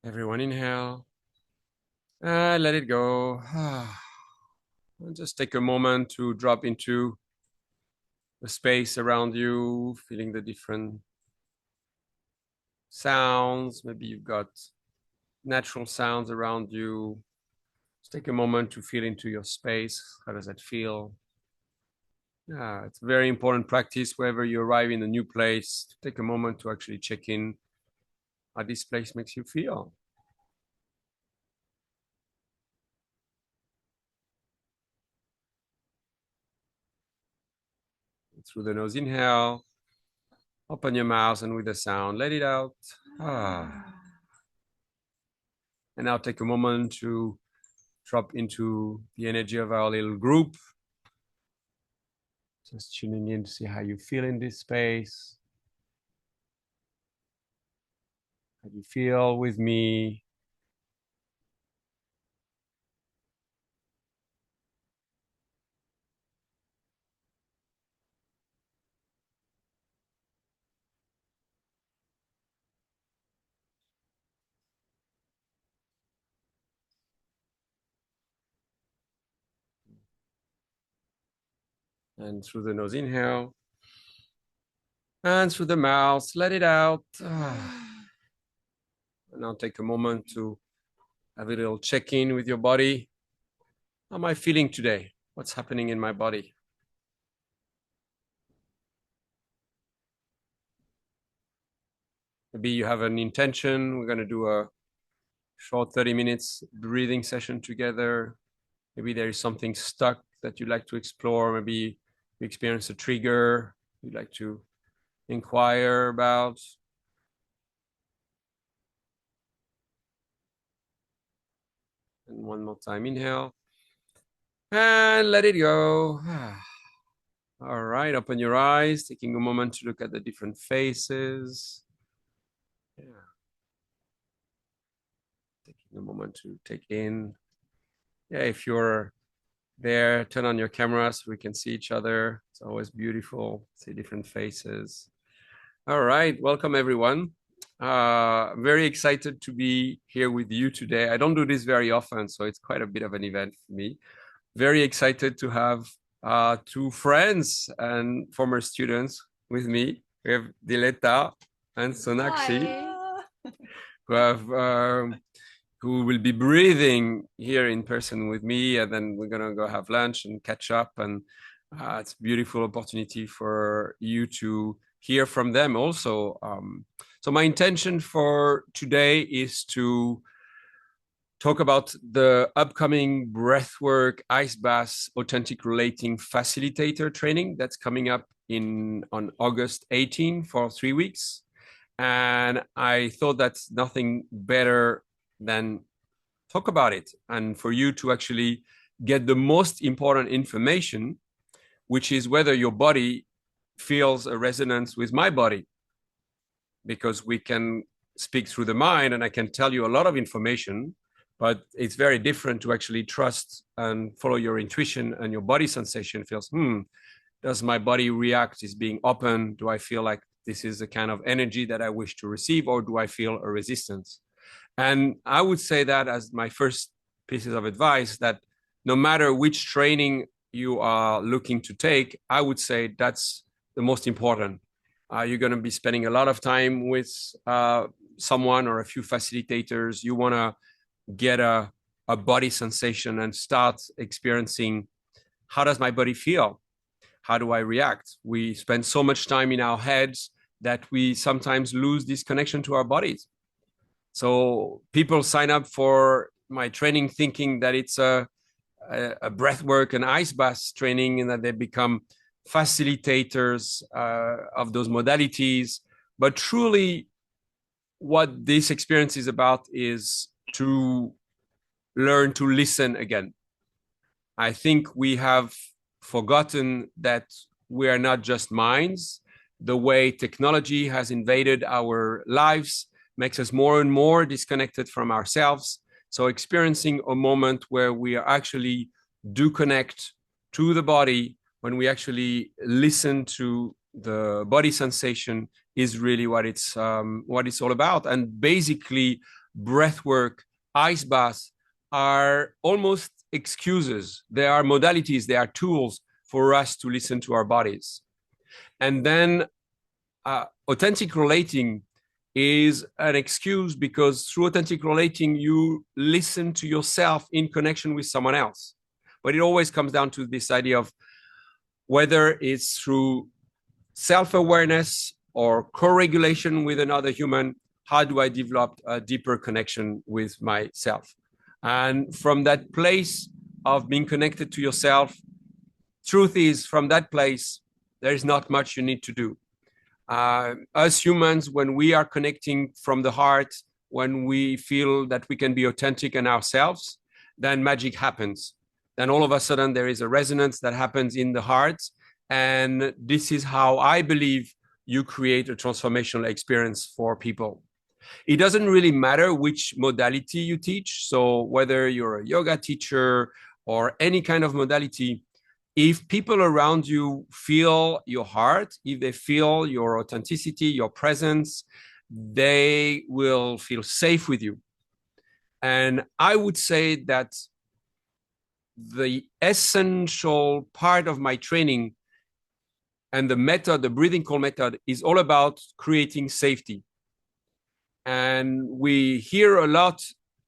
Everyone inhale and let it go. And just take a moment to drop into the space around you, feeling the different sounds. Maybe you've got natural sounds around you. Just take a moment to feel into your space. How does that feel? Yeah, it's a very important practice wherever you arrive in a new place. Take a moment to actually check in how this place makes you feel. Through the nose, inhale. Open your mouth and with the sound, let it out. And now take a moment to drop into the energy of our little group. Just tuning in to see how you feel in this space. How do you feel with me? And through the nose, inhale. And through the mouth, let it out. And now take a moment to have a little check-in with your body. How am I feeling today? What's happening in my body? Maybe you have an intention. We're going to do a short 30 minutes breathing session together. Maybe there is something stuck that you'd like to explore. Maybe you experience a trigger you'd like to inquire about. And one more time, inhale. And let it go. All right, open your eyes, taking a moment to look at the different faces. Yeah. Taking a moment to take in. Yeah, if you're there, turn on your camera so we can see each other. It's always beautiful, see different faces. All right, welcome everyone. I'm very excited to be here with you today. I don't do this very often, so it's quite a bit of an event for me. Very excited to have two friends and former students with me. We have Dileta and Sonakshi, who have who will be breathing here in person with me, and then we're gonna go have lunch and catch up. And it's a beautiful opportunity for you to hear from them also. So my intention for today is to talk about the upcoming breathwork ice bath authentic relating facilitator training that's coming up on August 18 for 3 weeks. And I thought that's nothing better than talk about it and for you to actually get the most important information, which is whether your body feels a resonance with my body. Because we can speak through the mind and I can tell you a lot of information, but it's very different to actually trust and follow your intuition, and your body sensation feels, does my body react? Is being open? Do I feel like this is the kind of energy that I wish to receive, or do I feel a resistance? And I would say that as my first pieces of advice, that no matter which training you are looking to take, I would say that's the most important. You're going to be spending a lot of time with someone or a few facilitators. You want to get a body sensation and start experiencing, how does my body feel? How do I react? We spend so much time in our heads that we sometimes lose this connection to our bodies. So people sign up for my training thinking that it's a breathwork and ice bath training, and that they become facilitators of those modalities. But truly, what this experience is about is to learn to listen again. I think we have forgotten that we are not just minds. The way technology has invaded our lives makes us more and more disconnected from ourselves. So experiencing a moment where we actually do connect to the body, when we actually listen to the body sensation, is really what it's all about. And basically, breath work, ice baths are almost excuses. They are modalities, they are tools for us to listen to our bodies. And then authentic relating is an excuse, because through authentic relating, you listen to yourself in connection with someone else. But it always comes down to this idea of whether it's through self-awareness or co-regulation with another human, how do I develop a deeper connection with myself? And from that place of being connected to yourself, truth is, from that place, there is not much you need to do. As humans, when we are connecting from the heart, when we feel that we can be authentic in ourselves, then magic happens. Then all of a sudden there is a resonance that happens in the heart. And this is how I believe you create a transformational experience for people. It doesn't really matter which modality you teach. So whether you're a yoga teacher or any kind of modality, if people around you feel your heart, if they feel your authenticity, your presence, they will feel safe with you. And I would say that the essential part of my training and the method, the breathing cold method, is all about creating safety. And we hear a lot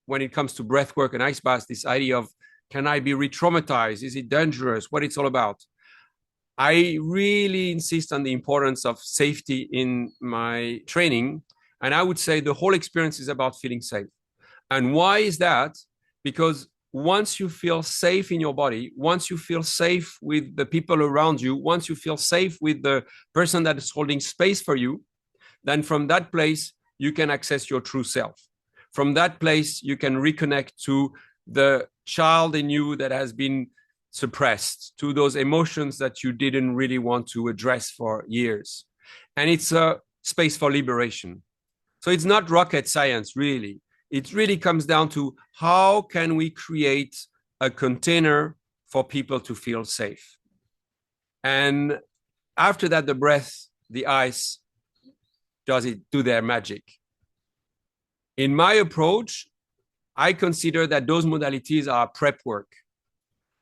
when it comes to breath work and ice baths, this idea of, can I be re-traumatized? Is it dangerous? What it's all about? I really insist on the importance of safety in my training. And I would say the whole experience is about feeling safe. And why is that? Because once you feel safe in your body, once you feel safe with the people around you, once you feel safe with the person that is holding space for you, then from that place, you can access your true self. From that place, you can reconnect to the child in you that has been suppressed, to those emotions that you didn't really want to address for years. And it's a space for liberation. So it's not rocket science, really. It really comes down to, how can we create a container for people to feel safe? And after that, the breath, the ice, does it do their magic? In my approach, I consider that those modalities are prep work.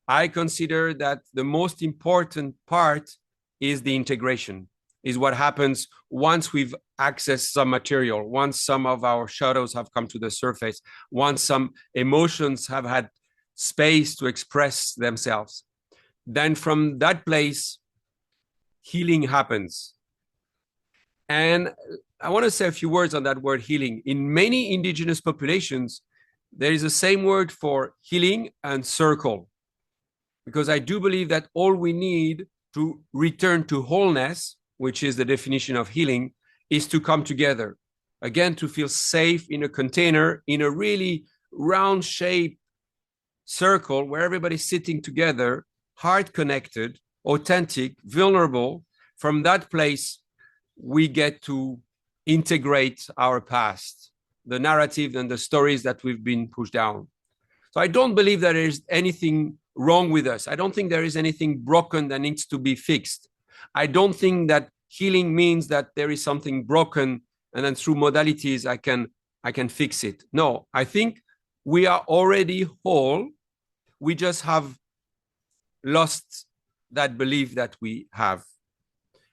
I consider that the most important part is the integration, is what happens once we've accessed some material, once some of our shadows have come to the surface, once some emotions have had space to express themselves. Then from that place, healing happens. And I want to say a few words on that word healing. In many indigenous populations, there is the same word for healing and circle, because I do believe that all we need to return to wholeness, which is the definition of healing, is to come together. Again, to feel safe in a container, in a really round shaped circle where everybody's sitting together, heart connected, authentic, vulnerable. From that place, we get to integrate our past, the narrative and the stories that we've been pushed down. So I don't believe there is anything wrong with us. I don't think there is anything broken that needs to be fixed. I don't think that healing means that there is something broken and then through modalities I can fix it. No, I think we are already whole. We just have lost that belief that we have.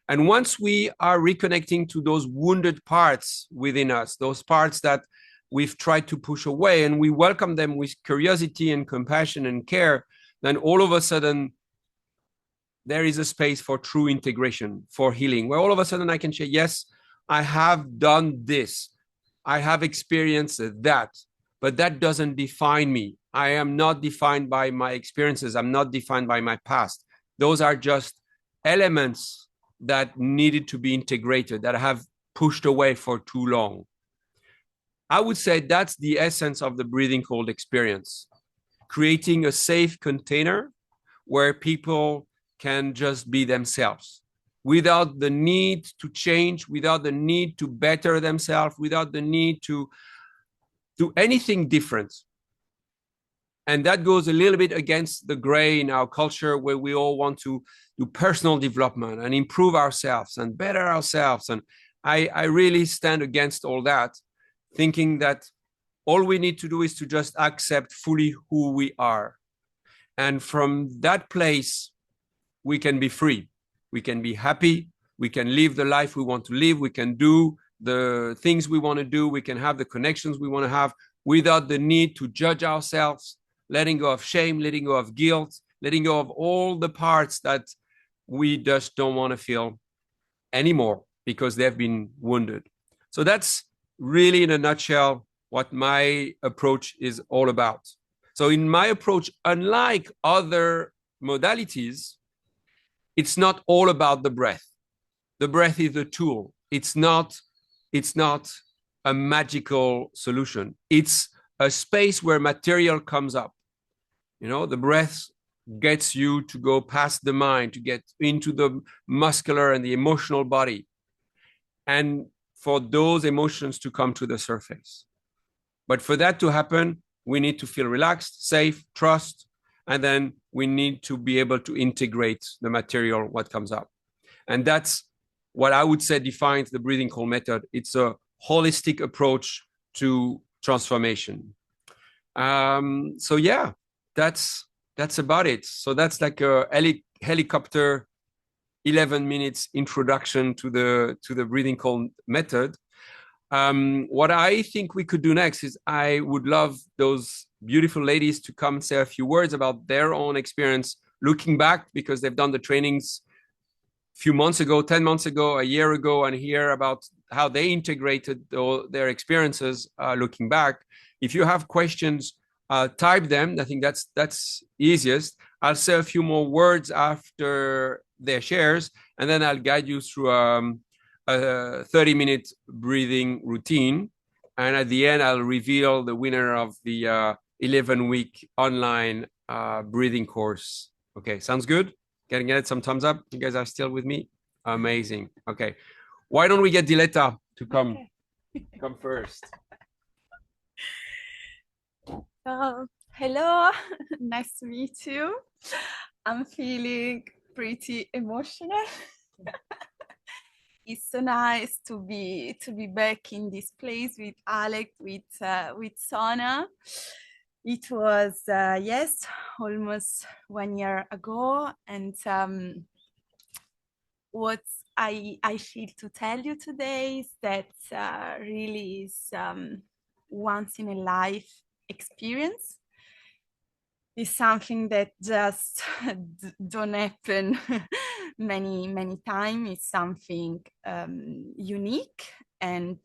And once we are reconnecting to those wounded parts within us, those parts that we've tried to push away, and we welcome them with curiosity and compassion and care, then all of a sudden, there is a space for true integration, for healing, where all of a sudden I can say, yes, I have done this. I have experienced that, but that doesn't define me. I am not defined by my experiences. I'm not defined by my past. Those are just elements that needed to be integrated, that I have pushed away for too long. I would say that's the essence of the breathing cold experience, creating a safe container where people can just be themselves without the need to change, without the need to better themselves, without the need to do anything different. And that goes a little bit against the gray in our culture, where we all want to do personal development and improve ourselves and better ourselves. And I really stand against all that, thinking that all we need to do is to just accept fully who we are. And from that place, we can be free. We can be happy. We can live the life we want to live. We can do the things we want to do. We can have the connections we want to have without the need to judge ourselves, letting go of shame, letting go of guilt, letting go of all the parts that we just don't want to feel anymore because they've been wounded. So that's really, in a nutshell, what my approach is all about. So in my approach, unlike other modalities, it's not all about the breath. The breath is a tool. It's not a magical solution. It's a space where material comes up. You know, the breath gets you to go past the mind, to get into the muscular and the emotional body, and for those emotions to come to the surface. But for that to happen, we need to feel relaxed, safe, trust, and then we need to be able to integrate the material, what comes up. And that's what I would say defines the Breathing Cold method. It's a holistic approach to transformation. So yeah, that's about it. So that's like a helicopter 11 minutes introduction to the Breathing Cold method. What I think we could do next is I would love those beautiful ladies to come and say a few words about their own experience looking back, because they've done the trainings a few months ago, 10 months ago, a year ago, and hear about how they integrated their experiences looking back. If you have questions, type them. I think that's easiest. I'll say a few more words after their shares, and then I'll guide you through a 30-minute breathing routine. And at the end, I'll reveal the winner of the 11-week online breathing course. Okay, sounds good? Can I get some thumbs up? You guys are still with me? Amazing. Okay. Why don't we get Diletta to come first? Hello, nice to meet you. I'm feeling pretty emotional. It's so nice to be back in this place with Alex, with Sona. It was yes, almost 1 year ago, and what I feel to tell you today is that really is once in a life experience. Is something that just don't happen many times. It's something unique, and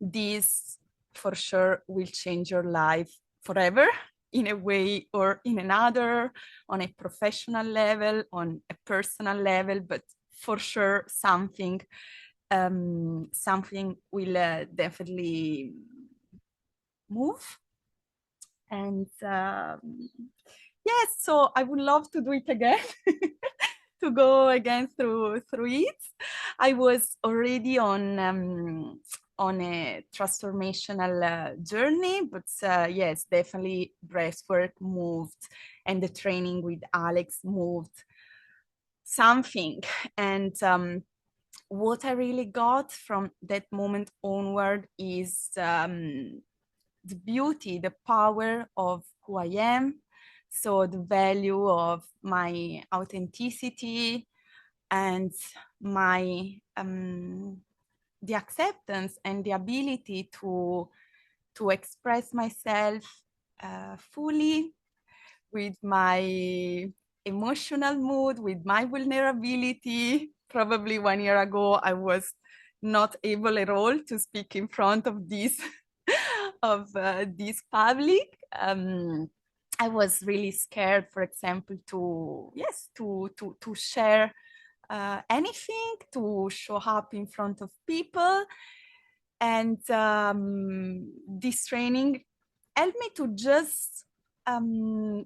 this for sure will change your life forever in a way or in another, on a professional level, on a personal level, but for sure something will definitely move. And yes, so I would love to do it again, to go again through it. I was already on a transformational journey, but yes, definitely breathwork moved, and the training with Alex moved something. And what I really got from that moment onward is the beauty, the power of who I am. So the value of my authenticity and my the acceptance and the ability to express myself fully, with my emotional mood, with my vulnerability. Probably 1 year ago, I was not able at all to speak in front of this this public. I was really scared, for example, to share anything, to show up in front of people. And this training helped me to just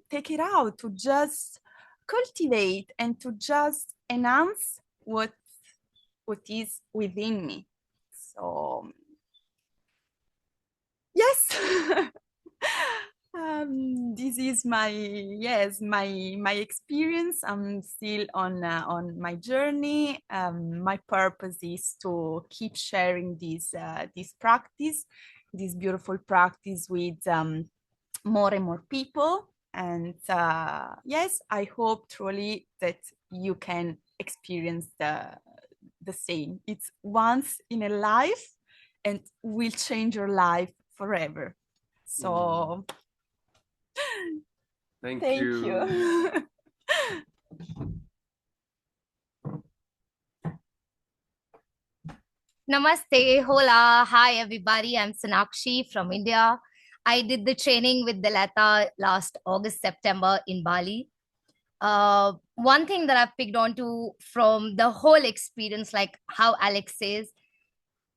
take it out, to just cultivate and to just enhance what is within me. So yes. This is my experience. I'm still on my journey. My purpose is to keep sharing this practice, this beautiful practice with more and more people. And yes, I hope truly that you can experience the same. It's once in a life and will change your life forever. So Thank thank you. you. Namaste, hola, hi everybody. I'm Sonakshi from India. I did the training with Dilata last August, September in Bali. One thing that I've picked on to from the whole experience, like how Alex says,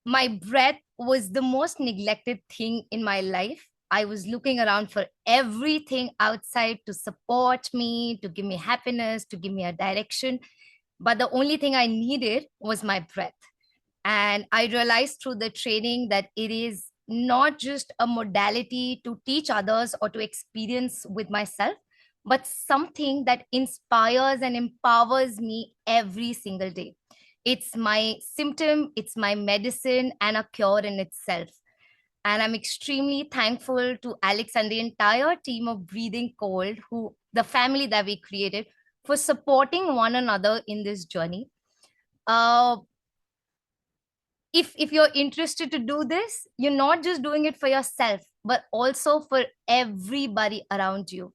my breath was the most neglected thing in my life. I was looking around for everything outside to support me, to give me happiness, to give me a direction. But the only thing I needed was my breath. And I realized through the training that it is not just a modality to teach others or to experience with myself, but something that inspires and empowers me every single day. It's my symptom, it's my medicine, and a cure in itself. And I'm extremely thankful to Alex and the entire team of Breathing Cold, who the family that we created, for supporting one another in this journey. If you're interested to do this, you're not just doing it for yourself, but also for everybody around you.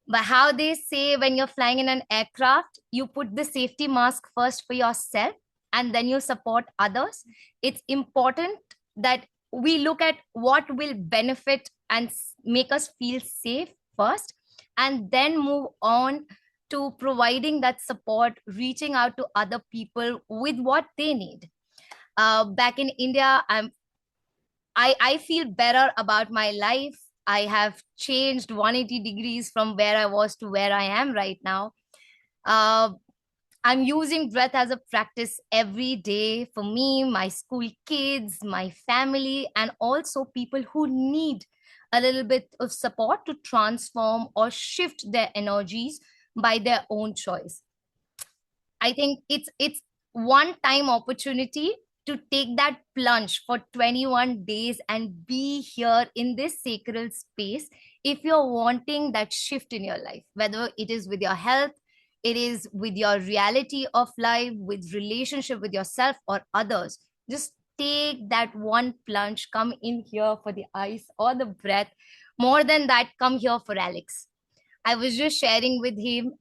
But how they say, when you're flying in an aircraft, you put the safety mask first for yourself and then you support others. It's important that we look at what will benefit and make us feel safe first, and then move on to providing that support, reaching out to other people with what they need. Back in India, I feel better about my life. I have changed 180 degrees from where I was to where I am right now. I'm using breath as a practice every day for me, my school kids, my family, and also people who need a little bit of support to transform or shift their energies by their own choice. I think it's one time opportunity to take that plunge for 21 days and be here in this sacred space if you're wanting that shift in your life, whether it is with your health, it is with your reality of life, with relationship with yourself or others. Just take that one plunge, come in here for the ice or the breath. More than that, come here for Alex. I was just sharing with him,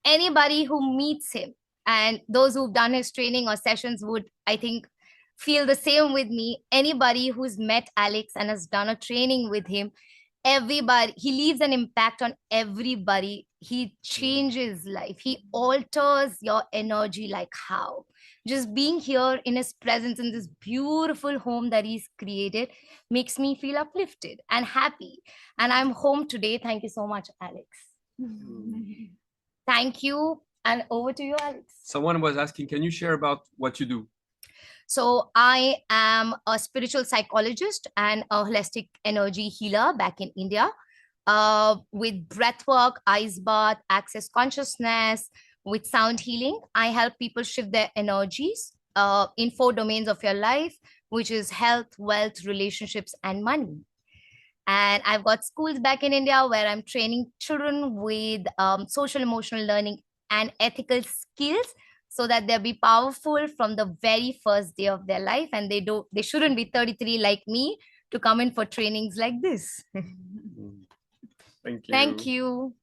anybody who meets him, and those who've done his training or sessions would, I think, feel the same with me. Anybody who's met Alex and has done a training with him, everybody, he leaves an impact on everybody. He changes life. He alters your energy. Like how? Just being here in his presence in this beautiful home that he's created makes me feel uplifted and happy. And I'm home today. Thank you so much, Alex. Thank you. And over to you, Alex. Someone was asking, can you share about what you do? So I am a spiritual psychologist and a holistic energy healer back in India. With breathwork, ice bath, access consciousness, with sound healing, I help people shift their energies in 4 domains of your life, which is health, wealth, relationships, and money. And I've got schools back in India where I'm training children with social emotional learning and ethical skills so that they'll be powerful from the very first day of their life. And they shouldn't be 33 like me to come in for trainings like this. Thank you. Thank you.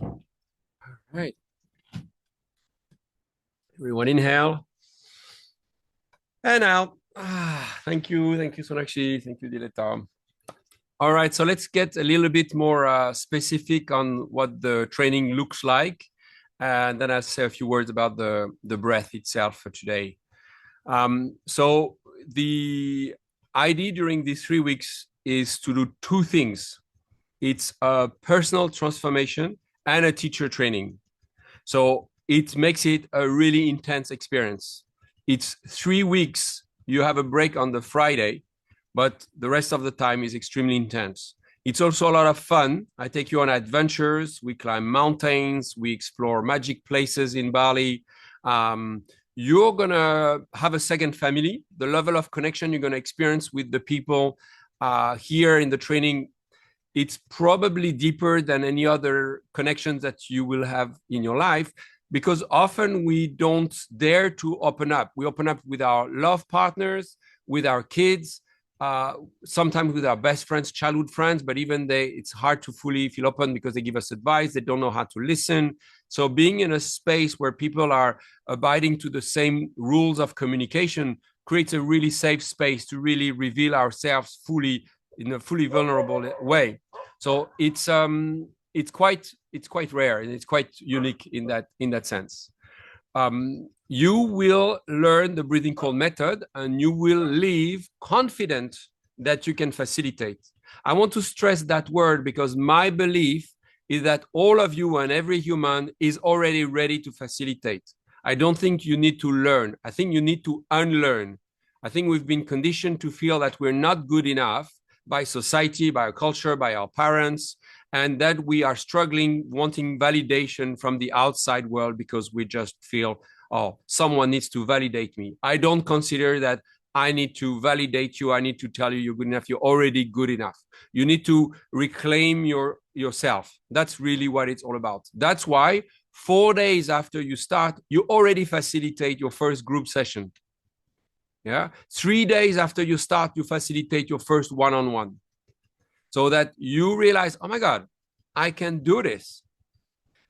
All right. Everyone inhale. And out. Thank you. Thank you, Sonakshi. Thank you, Dileta. All right, so let's get a little bit more specific on what the training looks like. And then I'll say a few words about the breath itself for today. So the idea during these 3 weeks is to do 2 things. It's a personal transformation and a teacher training. So it makes it a really intense experience. It's 3 weeks. You have a break on the Friday, but the rest of the time is extremely intense. It's also a lot of fun. I take you on adventures. We climb mountains. We explore magic places in Bali. you're going to have a second family. The level of connection you're going to experience with the people here in the training, it's probably deeper than any other connections that you will have in your life, because often we don't dare to open up. We open up with our love partners, with our kids, sometimes with our best friends, childhood friends, but even it's hard to fully feel open because they give us advice. They don't know how to listen. So being in a space where people are abiding to the same rules of communication creates a really safe space to really reveal ourselves fully in a fully vulnerable way. So it's quite rare and it's quite unique in that sense. You will learn the breathing cold method and you will leave confident that you can facilitate. I want to stress that word because my belief is that all of you and every human is already ready to facilitate. I don't think you need to learn. I think you need to unlearn. I think we've been conditioned to feel that we're not good enough by society, by our culture, by our parents, and that we are struggling, wanting validation from the outside world because we just feel, oh, someone needs to validate me. I don't consider that I need to validate you. I need to tell you you're good enough. You're already good enough. You need to reclaim yourself. That's really what it's all about. That's why 4 days after you start, you already facilitate your first group session. Yeah. 3 days after you start, you facilitate your first one-on-one, so that you realize, oh my God, I can do this.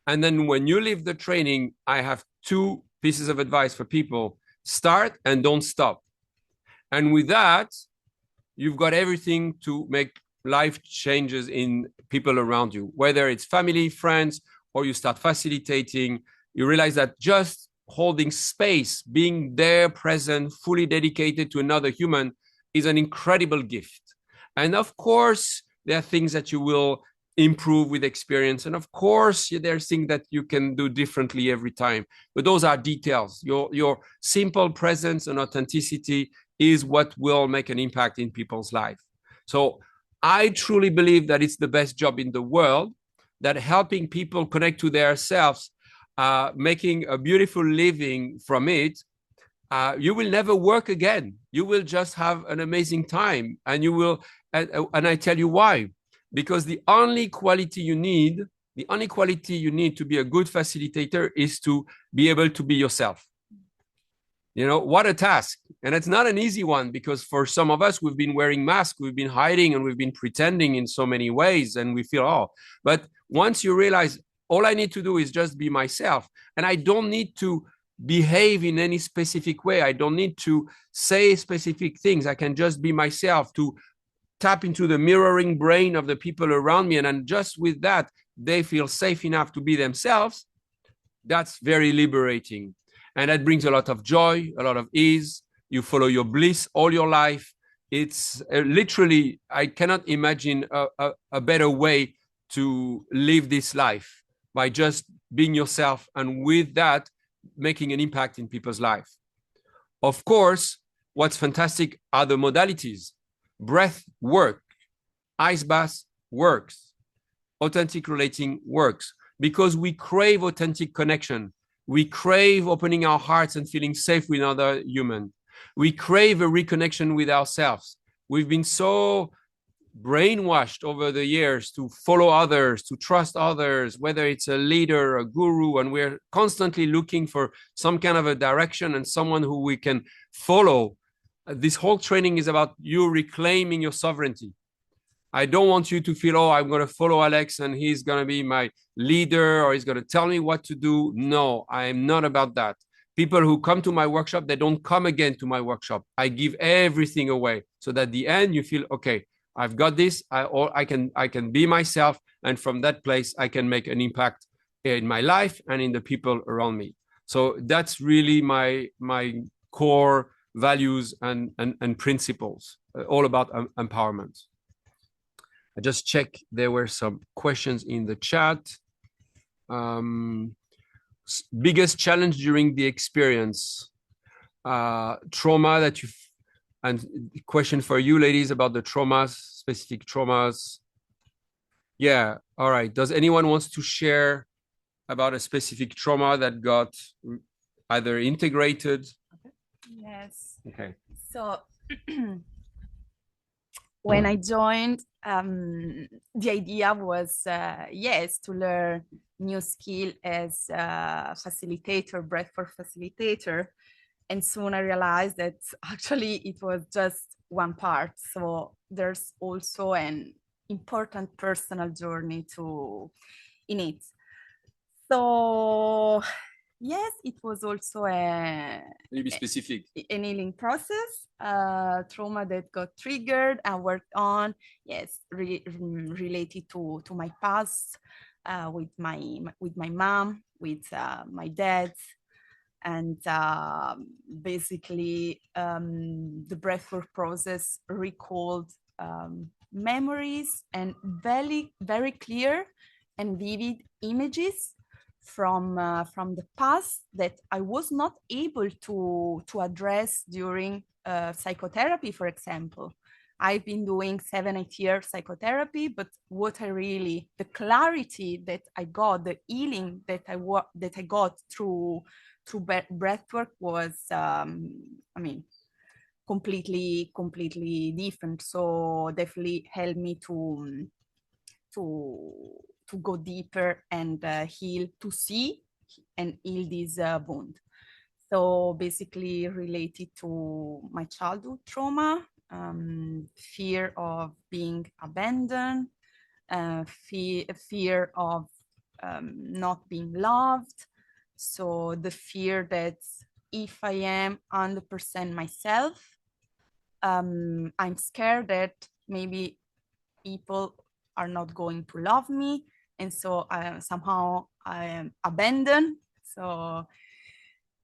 And then when you leave the training, I have 2 pieces of advice for people: start and don't stop. And with that, you've got everything to make life changes in people around you, whether it's family, friends, or you start facilitating. You realize that just holding space, being there, present, fully dedicated to another human is an incredible gift. And of course, there are things that you will improve with experience. And of course, there's things that you can do differently every time. But those are details. Your simple presence and authenticity is what will make an impact in people's life. So I truly believe that it's the best job in the world, that helping people connect to their selves, making a beautiful living from it. You will never work again. You will just have an amazing time, and you will. And I tell you why. Because the only quality you need to be a good facilitator is to be able to be yourself. You know, what a task. And it's not an easy one, because for some of us, we've been wearing masks, we've been hiding, and we've been pretending in so many ways, and we feel, oh, but once you realize all I need to do is just be myself, and I don't need to behave in any specific way. I don't need to say specific things. I can just be myself, to tap into the mirroring brain of the people around me. And then just with that, they feel safe enough to be themselves. That's very liberating. And that brings a lot of joy, a lot of ease. You follow your bliss all your life. It's literally, I cannot imagine a better way to live this life, by just being yourself, and with that, making an impact in people's life. Of course, what's fantastic are the modalities. Breath work, ice bath works, authentic relating works, because we crave authentic connection. We crave opening our hearts and feeling safe with another human. We crave a reconnection with ourselves. We've been so brainwashed over the years to follow others, to trust others, whether it's a leader, a guru, and we're constantly looking for some kind of a direction and someone who we can follow. This whole training is about you reclaiming your sovereignty. I don't want you to feel, oh, I'm going to follow Alex and he's going to be my leader, or he's going to tell me what to do. No, I am not about that. People who come to my workshop, they don't come again to my workshop. I give everything away, so that at the end you feel, okay, I've got this. I can be myself, and from that place I can make an impact in my life and in the people around me. So that's really my core values and principles, all about empowerment. I just checked, there were some questions in the chat. Biggest challenge during the experience, trauma that you, and question for you ladies about the traumas, specific traumas. Yeah, all right. Does anyone wants to share about a specific trauma that got either integrated? Yes. Okay. So when I joined, the idea was, yes, to learn new skill as a facilitator, breathwork facilitator. And soon I realized that actually it was just one part. So there's also an important personal journey in it. So yes, it was also Maybe specific. an healing process, trauma that got triggered and worked on, yes, related to my past, with my mom, with my dad, and basically the breathwork process recalled memories and very clear and vivid images from the past that I was not able to address during psychotherapy, for example. I've been doing 7-8 years psychotherapy, but the clarity that I got, the healing that I got through breathwork was, I mean, completely different. So definitely helped me to go deeper and heal, to see and heal this wound. So basically related to my childhood trauma, fear of being abandoned, fear of not being loved. So the fear that if I am 100% myself, I'm scared that maybe people are not going to love me, and so somehow I am abandoned. So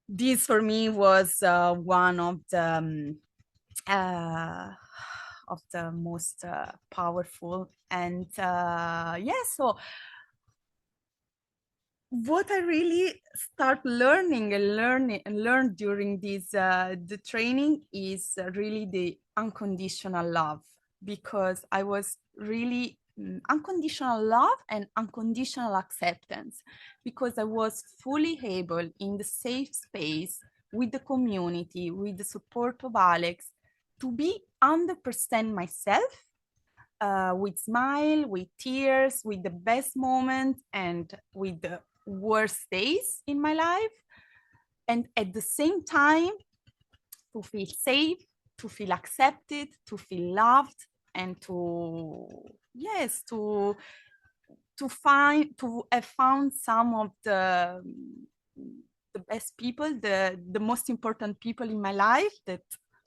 this for me was one of the most powerful, and so what I really start learning and learn during this the training is really the unconditional love, because I was really unconditional love and unconditional acceptance, because I was fully able in the safe space with the community, with the support of Alex, to be 100% myself, with smile, with tears, with the best moment and with the worst days in my life. And at the same time, to feel safe, to feel accepted, to feel loved, and to have found some of the best people, the most important people in my life that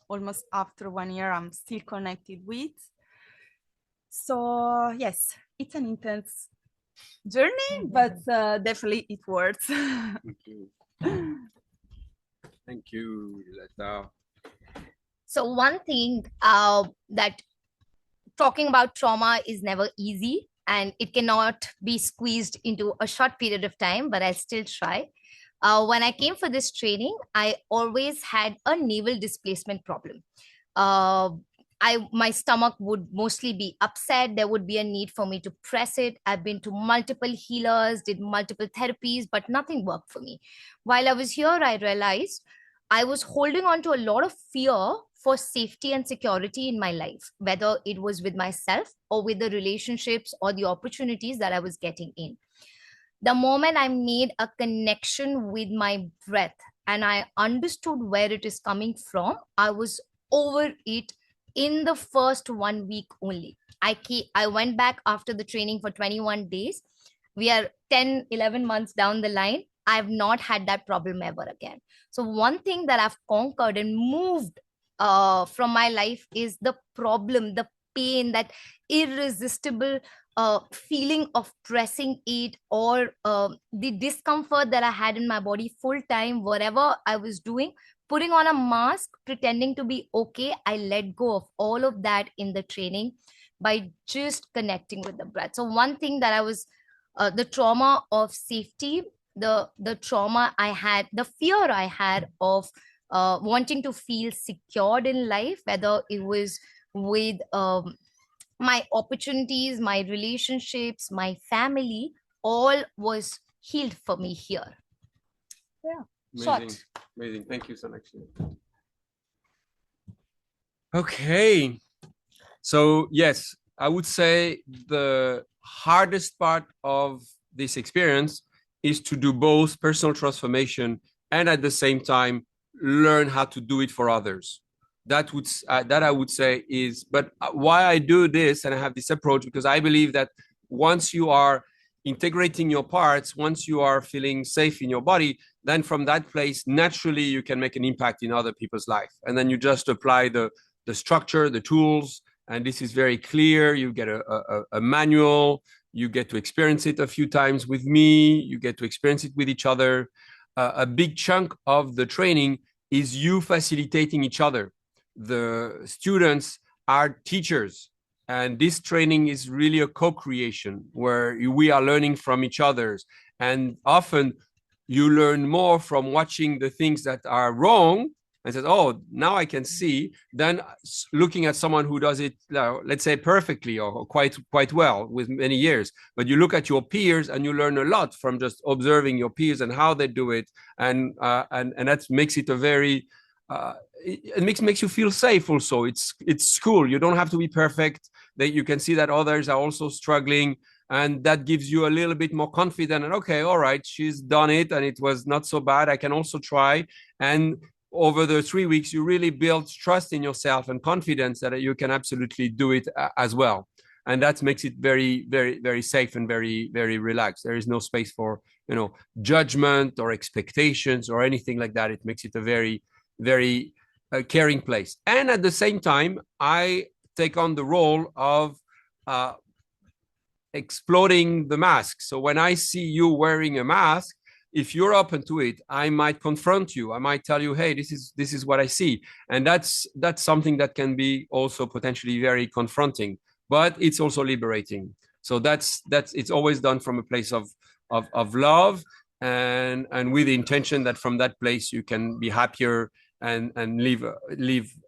almost after 1 year I'm still connected with. So yes, it's an intense journey, but definitely it works. Thank you. Thank you, Larissa. So one thing that talking about trauma is never easy, and it cannot be squeezed into a short period of time, but I'll still try. When I came for this training, I always had a navel displacement problem. My stomach would mostly be upset. There would be a need for me to press it. I've been to multiple healers, did multiple therapies, but nothing worked for me. While I was here, I realized I was holding on to a lot of fear for safety and security in my life, whether it was with myself or with the relationships or the opportunities that I was getting in. The moment I made a connection with my breath and I understood where it is coming from, I was over it in the first 1 week only. I went back after the training for 21 days. We are 10, 11 months down the line. I've not had that problem ever again. So one thing that I've conquered and moved from my life is the problem, the pain, that irresistible feeling of pressing it, or the discomfort that I had in my body full time, whatever I was doing, putting on a mask, pretending to be okay. I let go of all of that in the training by just connecting with the breath. So one thing that I was, the trauma of safety, the trauma I had, the fear I had of wanting to feel secured in life, whether it was with my opportunities, my relationships, my family, all was healed for me here. Yeah. Amazing. shot. Amazing. Thank you, Sonakshi. Okay. So yes, I would say the hardest part of this experience is to do both personal transformation and at the same time learn how to do it for others. That I would say is, but why I do this and I have this approach, because I believe that once you are integrating your parts, once you are feeling safe in your body, then from that place naturally you can make an impact in other people's life, and then you just apply the structure, the tools, and this is very clear. You get a manual, you get to experience it a few times with me, you get to experience it with each other. A big chunk of the training is you facilitating each other. The students are teachers, and this training is really a co-creation where we are learning from each other, and often you learn more from watching the things that are wrong and says, oh, now I can see, than looking at someone who does it, let's say perfectly or quite well with many years. But you look at your peers and you learn a lot from just observing your peers and how they do it. And that makes it a very, it makes you feel safe also. It's school. You don't have to be perfect. That you can see that others are also struggling. And that gives you a little bit more confidence. And okay, all right, she's done it and it was not so bad. I can also try. And over the 3 weeks, you really build trust in yourself and confidence that you can absolutely do it as well. And that makes it very, very, very safe and very, very relaxed. There is no space for, judgment or expectations or anything like that. It makes it a very, very caring place. And at the same time, I take on the role of exploding the mask. So when I see you wearing a mask, if you're open to it, I might confront you. I might tell you, hey, this is what I see. And that's something that can be also potentially very confronting, but it's also liberating. So that's it's always done from a place of love and with the intention that from that place you can be happier and live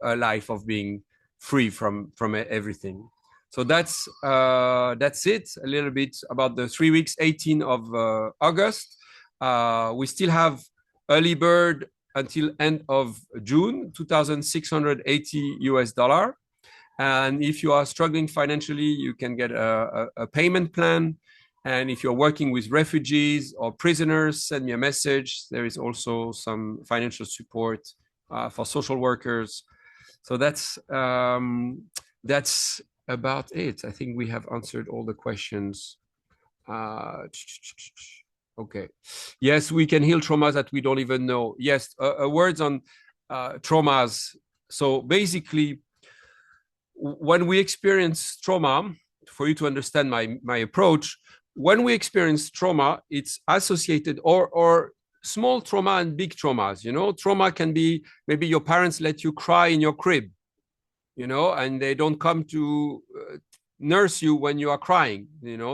a life of being free from everything. So that's it, a little bit about the 3 weeks, 18 of August. We still have early bird until end of June, $2,680. And if you are struggling financially, you can get a payment plan. And if you're working with refugees or prisoners, send me a message. There is also some financial support for social workers. So that's about it. I think we have answered all the questions. Okay. Yes, we can heal traumas that we don't even know. Yes, words on traumas. So basically, when we experience trauma, for you to understand my approach, when we experience trauma, it's associated or small trauma and big traumas. Trauma can be maybe your parents let you cry in your crib, and they don't come to nurse you when you are crying.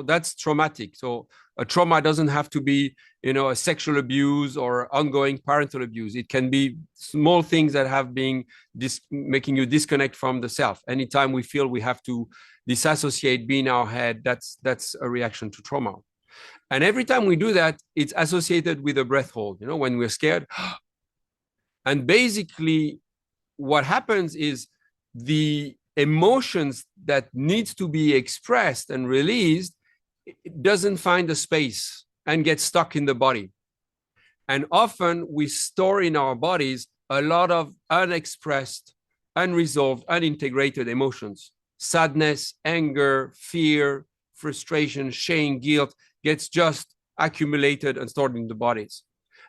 That's traumatic. So a trauma doesn't have to be, a sexual abuse or ongoing parental abuse. It can be small things that have been making you disconnect from the self. Anytime we feel we have to disassociate, be in our head, that's a reaction to trauma. And every time we do that, it's associated with a breath hold, when we're scared. And basically what happens is the emotions that needs to be expressed and released, it doesn't find a space and gets stuck in the body. And often we store in our bodies a lot of unexpressed, unresolved, unintegrated emotions. Sadness, anger, fear, frustration, shame, guilt gets just accumulated and stored in the bodies.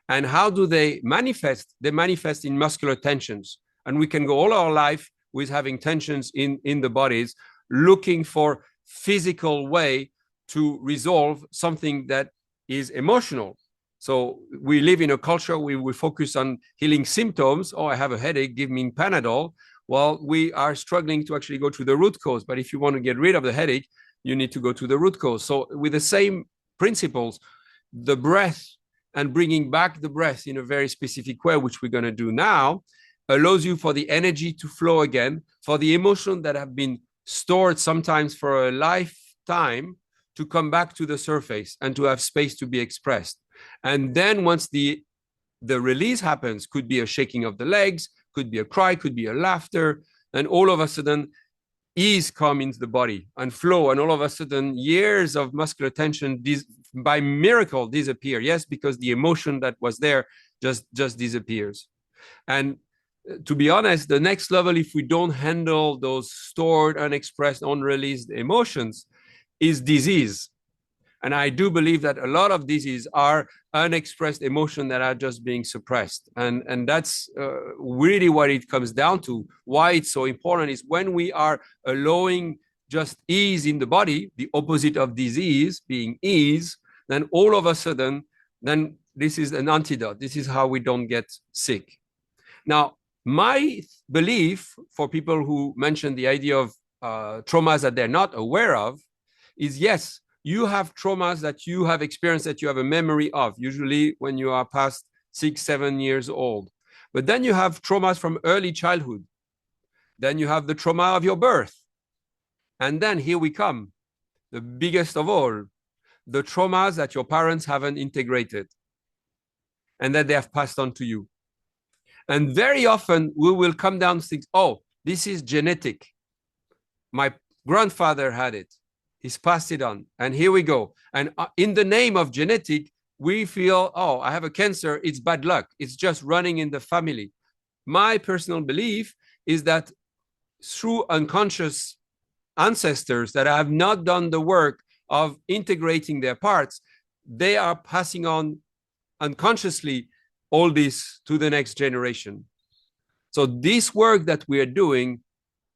And how do they manifest? They manifest in muscular tensions. And we can go all our life with having tensions in the bodies, looking for physical way to resolve something that is emotional. So we live in a culture where we focus on healing symptoms. Oh, I have a headache, give me Panadol. Well, we are struggling to actually go to the root cause. But if you want to get rid of the headache, you need to go to the root cause. So with the same principles, the breath and bringing back the breath in a very specific way, which we're going to do now, allows you for the energy to flow again, for the emotion that have been stored sometimes for a lifetime to come back to the surface and to have space to be expressed. And then once the the release happens, could be a shaking of the legs, could be a cry, could be a laughter, and all of a sudden ease come into the body and flow, and all of a sudden years of muscular tension by miracle disappear. Yes, because the emotion that was there just disappears. And to be honest, the next level, if we don't handle those stored, unexpressed, unreleased emotions, is disease. And I do believe that a lot of disease are unexpressed emotions that are just being suppressed. And that's really what it comes down to. Why it's so important is when we are allowing just ease in the body, the opposite of disease being ease, then all of a sudden, then this is an antidote. This is how we don't get sick. Now, my belief for people who mention the idea of traumas that they're not aware of is, yes, you have traumas that you have experienced that you have a memory of, usually when you are past 6, 7 years old. But then you have traumas from early childhood. Then you have the trauma of your birth. And then here we come, the biggest of all, the traumas that your parents haven't integrated and that they have passed on to you. And very often we will come down to think, oh, this is genetic. My grandfather had it. He's passed it on. And here we go. And in the name of genetic, we feel, oh, I have a cancer. It's bad luck. It's just running in the family. My personal belief is that through unconscious ancestors that have not done the work of integrating their parts, they are passing on unconsciously all this to the next generation. So this work that we are doing,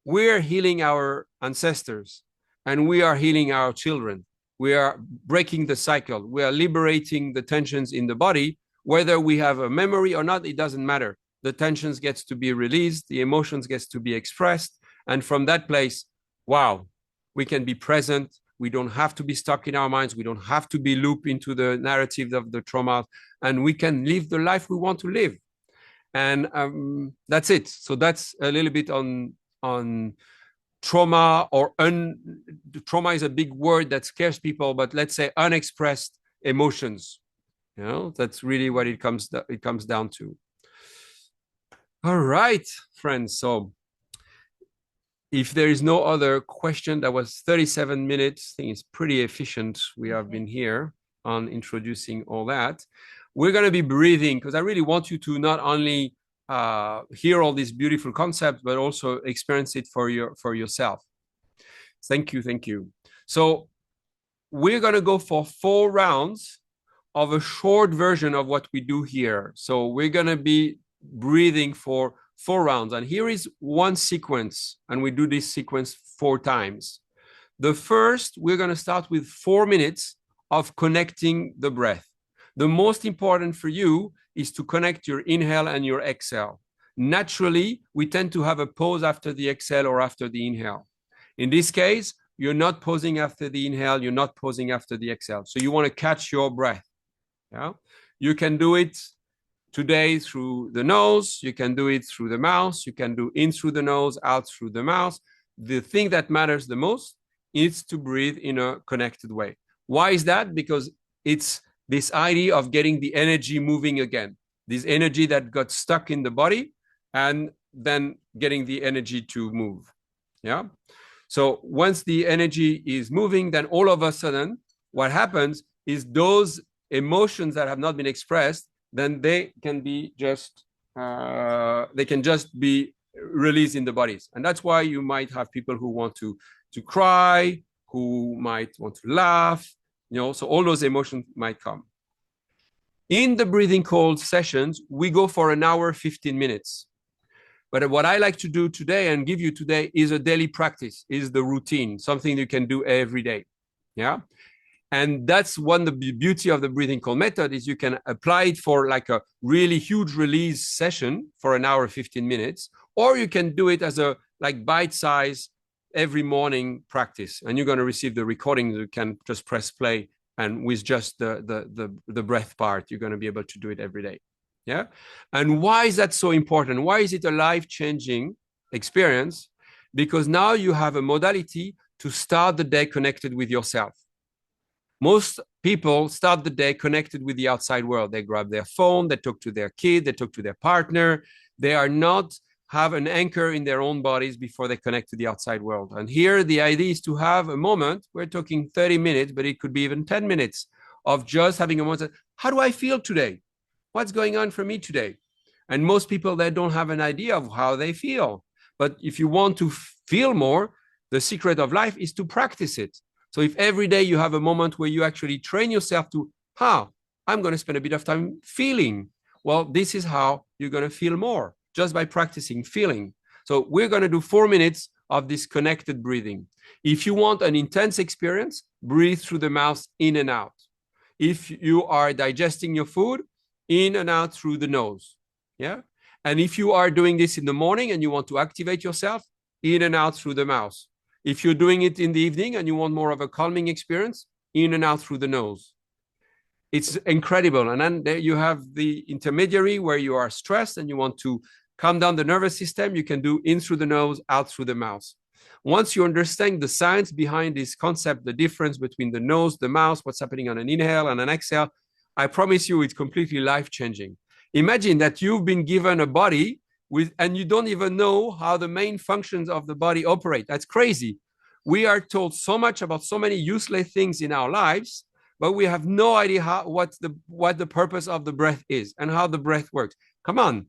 we're healing our ancestors and we are healing our children. We are breaking the cycle. We are liberating the tensions in the body. Whether we have a memory or not, it doesn't matter. The tensions gets to be released, the emotions gets to be expressed. And from that place, wow, we can be present. We don't have to be stuck in our minds. We don't have to be looped into the narrative of the trauma, and we can live the life we want to live. And that's it. So that's a little bit on trauma, or trauma is a big word that scares people, but let's say unexpressed emotions. You know, that's really what it comes down to. All right, friends. So if there is no other question, that was 37 minutes. I think it's pretty efficient. We have been here on introducing all that. We're going to be breathing because I really want you to not only hear all these beautiful concepts, but also experience it for yourself. Thank you. Thank you. So we're going to go for 4 rounds of a short version of what we do here. So we're going to be breathing for 4 rounds. And here is one sequence, and we do this sequence 4 times. The first, we're going to start with 4 minutes of connecting the breath. The most important for you is to connect your inhale and your exhale. Naturally, we tend to have a pause after the exhale or after the inhale. In this case, you're not pausing after the inhale, you're not pausing after the exhale. So you want to catch your breath. Yeah? You can do it today through the nose, you can do it through the mouth, you can do in through the nose, out through the mouth. The thing that matters the most is to breathe in a connected way. Why is that? Because it's this idea of getting the energy moving again, this energy that got stuck in the body, and then getting the energy to move. Yeah. So once the energy is moving, then all of a sudden, what happens is those emotions that have not been expressed, then they can be just be released in the bodies. And that's why you might have people who want to cry, who might want to laugh, so all those emotions might come. In the breathing cold sessions, we go for an hour, 15 minutes. But what I like to do today and give you today is a daily practice, is the routine, something you can do every day. Yeah. And that's the beauty of the breathing cold method is you can apply it for like a really huge release session for an hour, 15 minutes, or you can do it as a like bite-size every morning practice. And you're going to receive the recording. You can just press play, and with just the breath part, you're going to be able to do it every day. Yeah. And why is that so important? Why is it a life-changing experience? Because now you have a modality to start the day connected with yourself. Most people start the day connected with the outside world. They grab their phone, they talk to their kid, they talk to their partner. They are not have an anchor in their own bodies before they connect to the outside world. And here the idea is to have a moment, we're talking 30 minutes, but it could be even 10 minutes of just having a moment. How do I feel today? What's going on for me today? And most people, they don't have an idea of how they feel. But if you want to feel more, the secret of life is to practice it. So if every day you have a moment where you actually train yourself to, I'm going to spend a bit of time feeling. Well, this is how you're going to feel more, just by practicing feeling. So we're going to do 4 minutes of this connected breathing. If you want an intense experience, breathe through the mouth in and out. If you are digesting your food, in and out through the nose. Yeah. And if you are doing this in the morning and you want to activate yourself, in and out through the mouth. If you're doing it in the evening and you want more of a calming experience, in and out through the nose. It's incredible. And then there you have the intermediary where you are stressed and you want to calm down the nervous system. You can do in through the nose, out through the mouth. Once you understand the science behind this concept, the difference between the nose, the mouth, what's happening on an inhale and an exhale, I promise you it's completely life-changing. Imagine that you've been given a body and you don't even know how the main functions of the body operate. That's crazy. We are told so much about so many useless things in our lives, but we have no idea what the purpose of the breath is and how the breath works. Come on.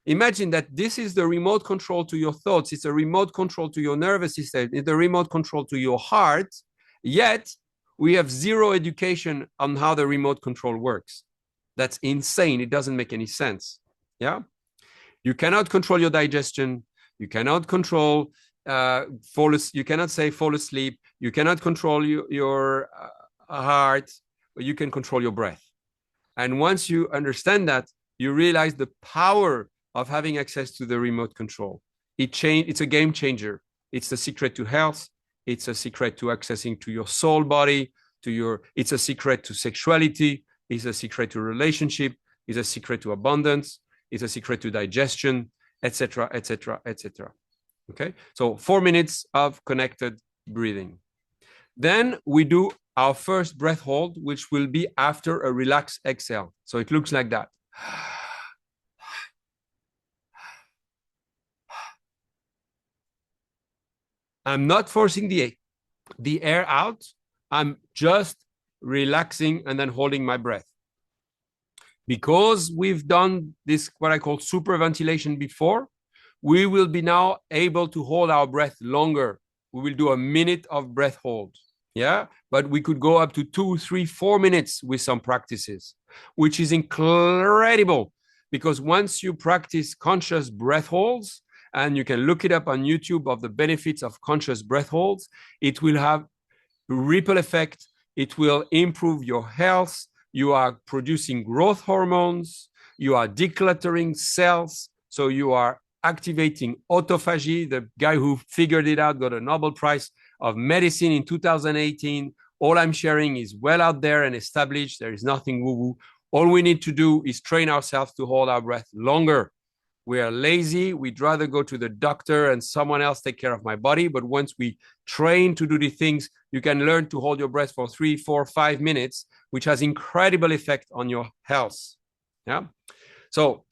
Imagine that this is the remote control to your thoughts. It's a remote control to your nervous system. It's the remote control to your heart. Yet we have zero education on how the remote control works. That's insane. It doesn't make any sense. Yeah. You cannot control your digestion. You cannot control you cannot say fall asleep. You cannot control your heart, but you can control your breath. And once you understand that, you realize the power of having access to the remote control. It's a game changer. It's the secret to health. It's a secret to accessing to your soul body, it's a secret to sexuality. It's a secret to relationship. It's a secret to abundance. It's a secret to digestion, etc., etc., etc. Okay. So 4 minutes of connected breathing. Then we do our first breath hold, which will be after a relaxed exhale. So it looks like that. I'm not forcing the air out. I'm just relaxing and then holding my breath. Because we've done this, what I call super ventilation before, we will be now able to hold our breath longer. We will do a minute of breath hold. Yeah, but we could go up to 2, 3, 4 minutes with some practices, which is incredible because once you practice conscious breath holds, and you can look it up on YouTube of the benefits of conscious breath holds, it will have ripple effect. It will improve your health. You are producing growth hormones. You are decluttering cells. So you are activating autophagy. The guy who figured it out got a Nobel Prize of Medicine in 2018. All I'm sharing is well out there and established. There is nothing woo-woo. All we need to do is train ourselves to hold our breath longer. We are lazy. We'd rather go to the doctor and someone else take care of my body. But once we train to do the things, you can learn to hold your breath for 3, 4, 5 minutes, which has incredible effect on your health. Yeah. So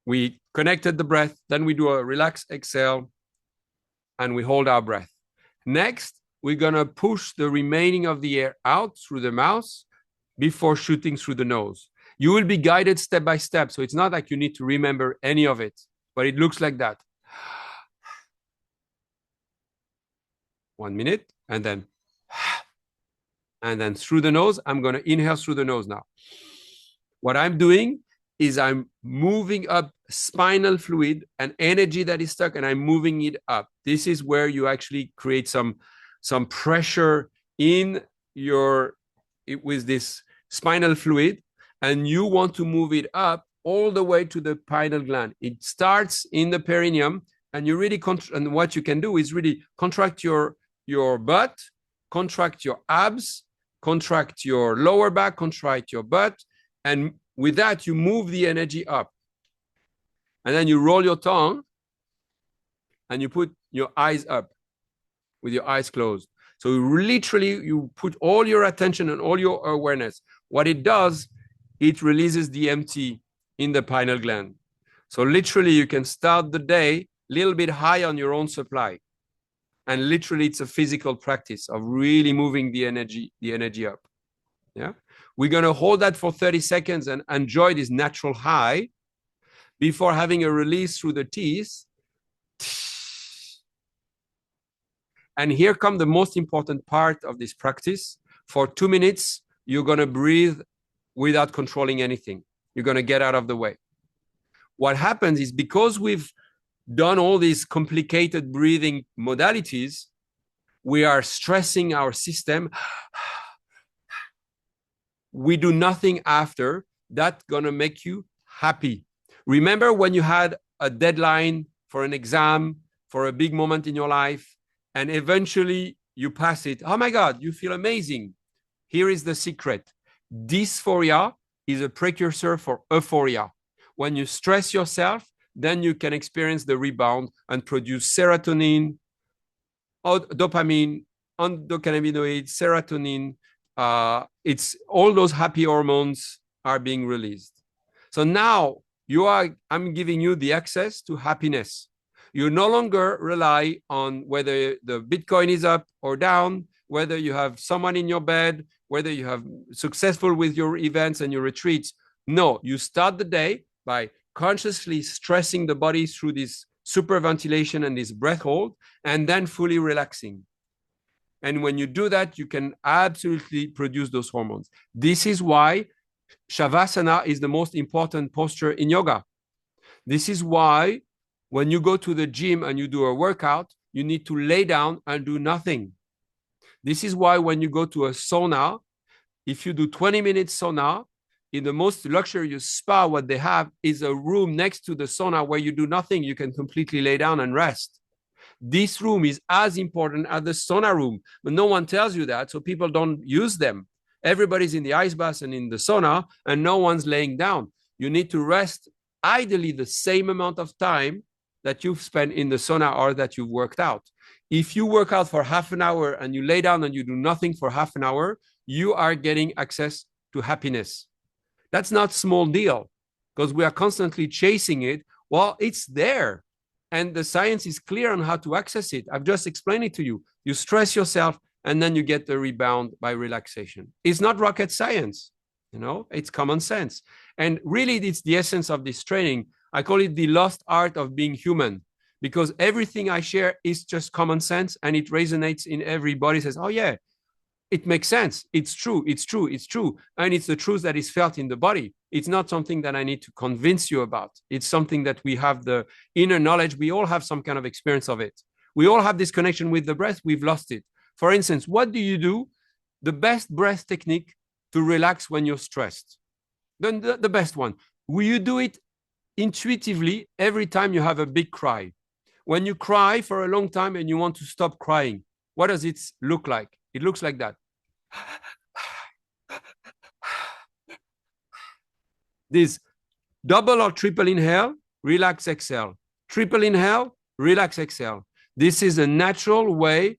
we connected the breath, then we do a relaxed exhale and we hold our breath. Next, we're going to push the remaining of the air out through the mouth before shooting through the nose. You will be guided step by step. So it's not like you need to remember any of it, but it looks like that. 1 minute and then through the nose. I'm going to inhale through the nose now. What I'm doing is I'm moving up spinal fluid and energy that is stuck, and I'm moving it up. This is where you actually create some pressure in with this spinal fluid, and you want to move it up all the way to the pineal gland. It starts in the perineum, and you really and what you can do is really contract your butt, contract your abs, contract your lower back, contract your butt, and with that you move the energy up. And then you roll your tongue and you put your eyes up with your eyes closed. So literally, you put all your attention and all your awareness. What it does, it releases DMT in the pineal gland. So literally, you can start the day a little bit high on your own supply. And literally, it's a physical practice of really moving the energy up. Yeah. We're going to hold that for 30 seconds and enjoy this natural high before having a release through the teeth. And here comes the most important part of this practice. For 2 minutes, you're going to breathe without controlling anything. You're going to get out of the way. What happens is because we've done all these complicated breathing modalities, we are stressing our system. We do nothing after. That's going to make you happy. Remember when you had a deadline for an exam, for a big moment in your life, and eventually you pass it. Oh my God, you feel amazing. Here is the secret. Dysphoria is a precursor for euphoria. When you stress yourself, then you can experience the rebound and produce serotonin, dopamine, endocannabinoids, serotonin. It's all those happy hormones are being released. So now I'm giving you the access to happiness. You no longer rely on whether the Bitcoin is up or down, whether you have someone in your bed, whether you have successful with your events and your retreats. No, you start the day by consciously stressing the body through this superventilation and this breath hold, and then fully relaxing. And when you do that, you can absolutely produce those hormones. This is why Shavasana is the most important posture in yoga. This is why when you go to the gym and you do a workout, you need to lay down and do nothing. This is why when you go to a sauna, if you do 20 minutes sauna, in the most luxurious spa, what they have is a room next to the sauna where you do nothing. You can completely lay down and rest. This room is as important as the sauna room, but no one tells you that, so people don't use them. Everybody's in the ice bath and in the sauna, and no one's laying down. You need to rest ideally the same amount of time that you've spent in the sauna or that you've worked out. If you work out for half an hour and you lay down and you do nothing for half an hour, you are getting access to happiness. That's not a small deal because we are constantly chasing it. Well, it's there. And the science is clear on how to access it. I've just explained it to you. You stress yourself and then you get the rebound by relaxation. It's not rocket science, it's common sense. And really, it's the essence of this training. I call it the lost art of being human, because everything I share is just common sense and it resonates in everybody. Says, oh yeah, it makes sense. It's true. It's true. It's true. And it's the truth that is felt in the body. It's not something that I need to convince you about. It's something that we have the inner knowledge. We all have some kind of experience of it. We all have this connection with the breath. We've lost it. For instance, what do you do? The best breath technique to relax when you're stressed. Then the best one. Will you do it intuitively every time you have a big cry? When you cry for a long time and you want to stop crying, what does it look like? It looks like that. This double or triple inhale, relax, exhale. Triple inhale, relax, exhale. This is a natural way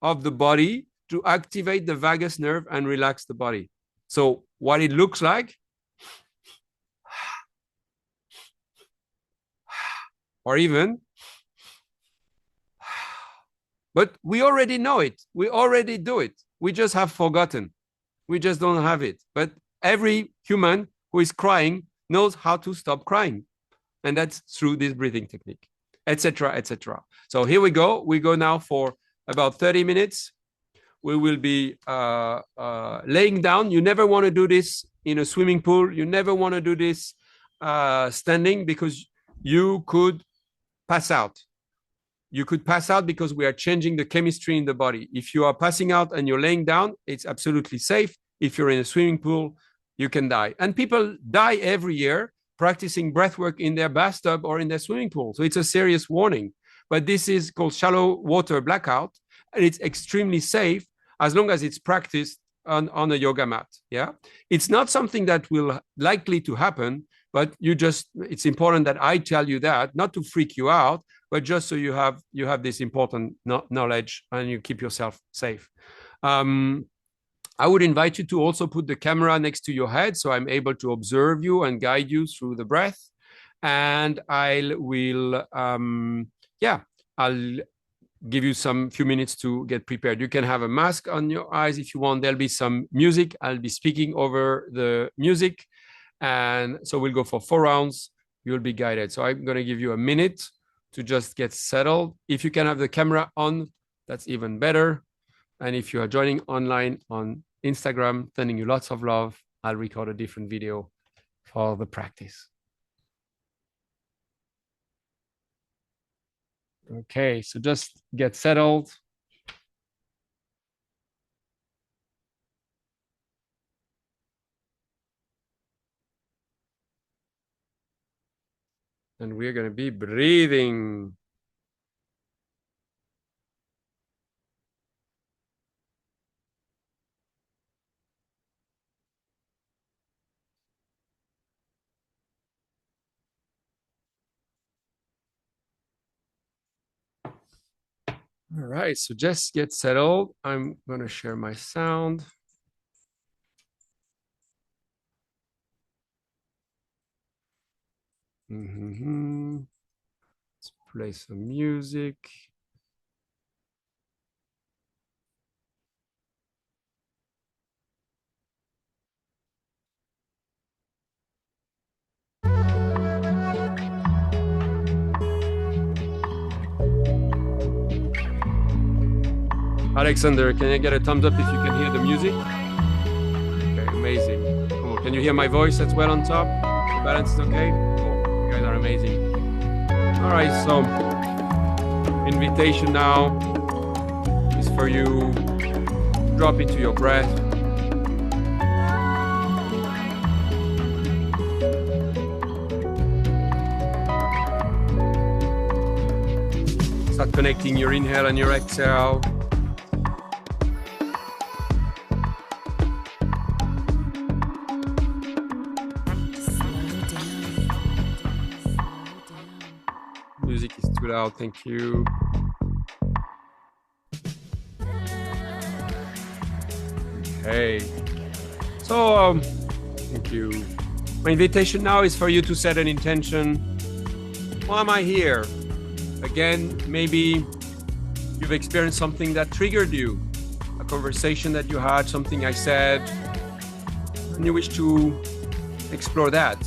of the body to activate the vagus nerve and relax the body. So what it looks like, or even, but we already know it. We already do it. We just have forgotten. We just don't have it. But every human who is crying knows how to stop crying. And that's through this breathing technique, etc., etc. So here we go. We go now for about 30 minutes. We will be laying down. You never want to do this in a swimming pool. You never want to do this standing, because you could pass out. You could pass out because we are changing the chemistry in the body. If you are passing out and you're laying down, it's absolutely safe. If you're in a swimming pool, you can die. And people die every year practicing breath work in their bathtub or in their swimming pool. So it's a serious warning. But this is called shallow water blackout, and it's extremely safe as long as it's practiced on a yoga mat. Yeah, it's not something that will likely to happen, but it's important that I tell you that, not to freak you out. but just so you have this important knowledge and you keep yourself safe. I would invite you to also put the camera next to your head so I'm able to observe you and guide you through the breath. And I'll give you some few minutes to get prepared. You can have a mask on your eyes if you want. There'll be some music. I'll be speaking over the music. And so we'll go for 4 rounds. You'll be guided. So I'm going to give you a minute to just get settled. If you can have the camera on, that's even better. And if you are joining online on Instagram, sending you lots of love, I'll record a different video for the practice. Okay, so just get settled. And we're going to be breathing. All right, so just get settled. I'm going to share my sound. Let's play some music. Alexander, can I get a thumbs up if you can hear the music? Okay, amazing. Cool. Can you hear my voice as well on top? The balance is okay? Cool. You guys are amazing. All right, so invitation now is for you to drop into your breath. Start connecting your inhale and your exhale. Music is too loud, thank you. Okay. So, thank you. My invitation now is for you to set an intention. Why am I here? Again, maybe you've experienced something that triggered you, a conversation that you had, something I said, and you wish to explore that.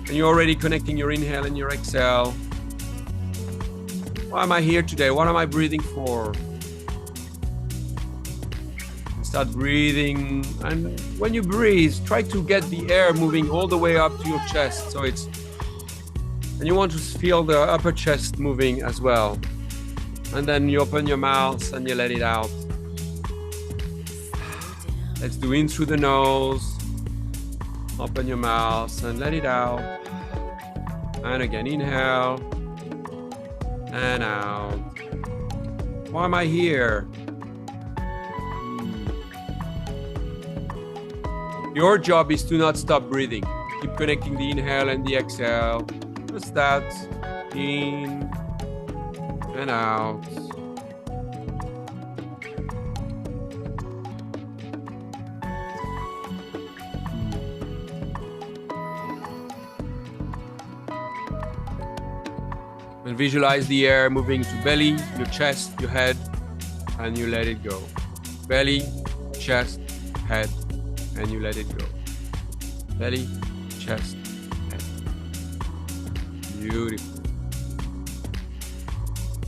And you're already connecting your inhale and your exhale. Why am I here today? What am I breathing for? Start breathing, and when you breathe, try to get the air moving all the way up to your chest. So it's, and you want to feel the upper chest moving as well. And then you open your mouth and you let it out. Let's do in through the nose. Open your mouth and let it out. And again, inhale and out. Why am I here? Your job is to not stop breathing. Keep connecting the inhale and the exhale. Just that. In and out. And visualize the air moving to belly, your chest, your head, and you let it go. Belly, chest, head, and you let it go. Belly, chest, head. Beautiful.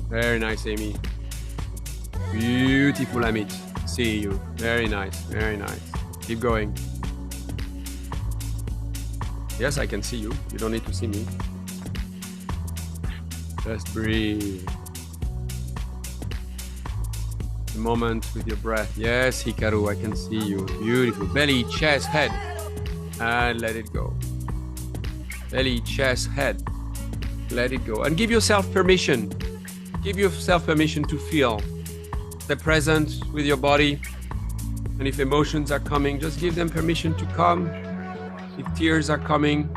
Very nice, Amy. Beautiful, Amit. See you. Very nice, very nice. Keep going. Yes, I can see you. You don't need to see me. Just breathe. The moment with your breath. Yes, Hikaru, I can see you. Beautiful. Belly, chest, head. And let it go. Belly, chest, head. Let it go. And give yourself permission. Give yourself permission to feel. Stay present with your body. And if emotions are coming, just give them permission to come. If tears are coming,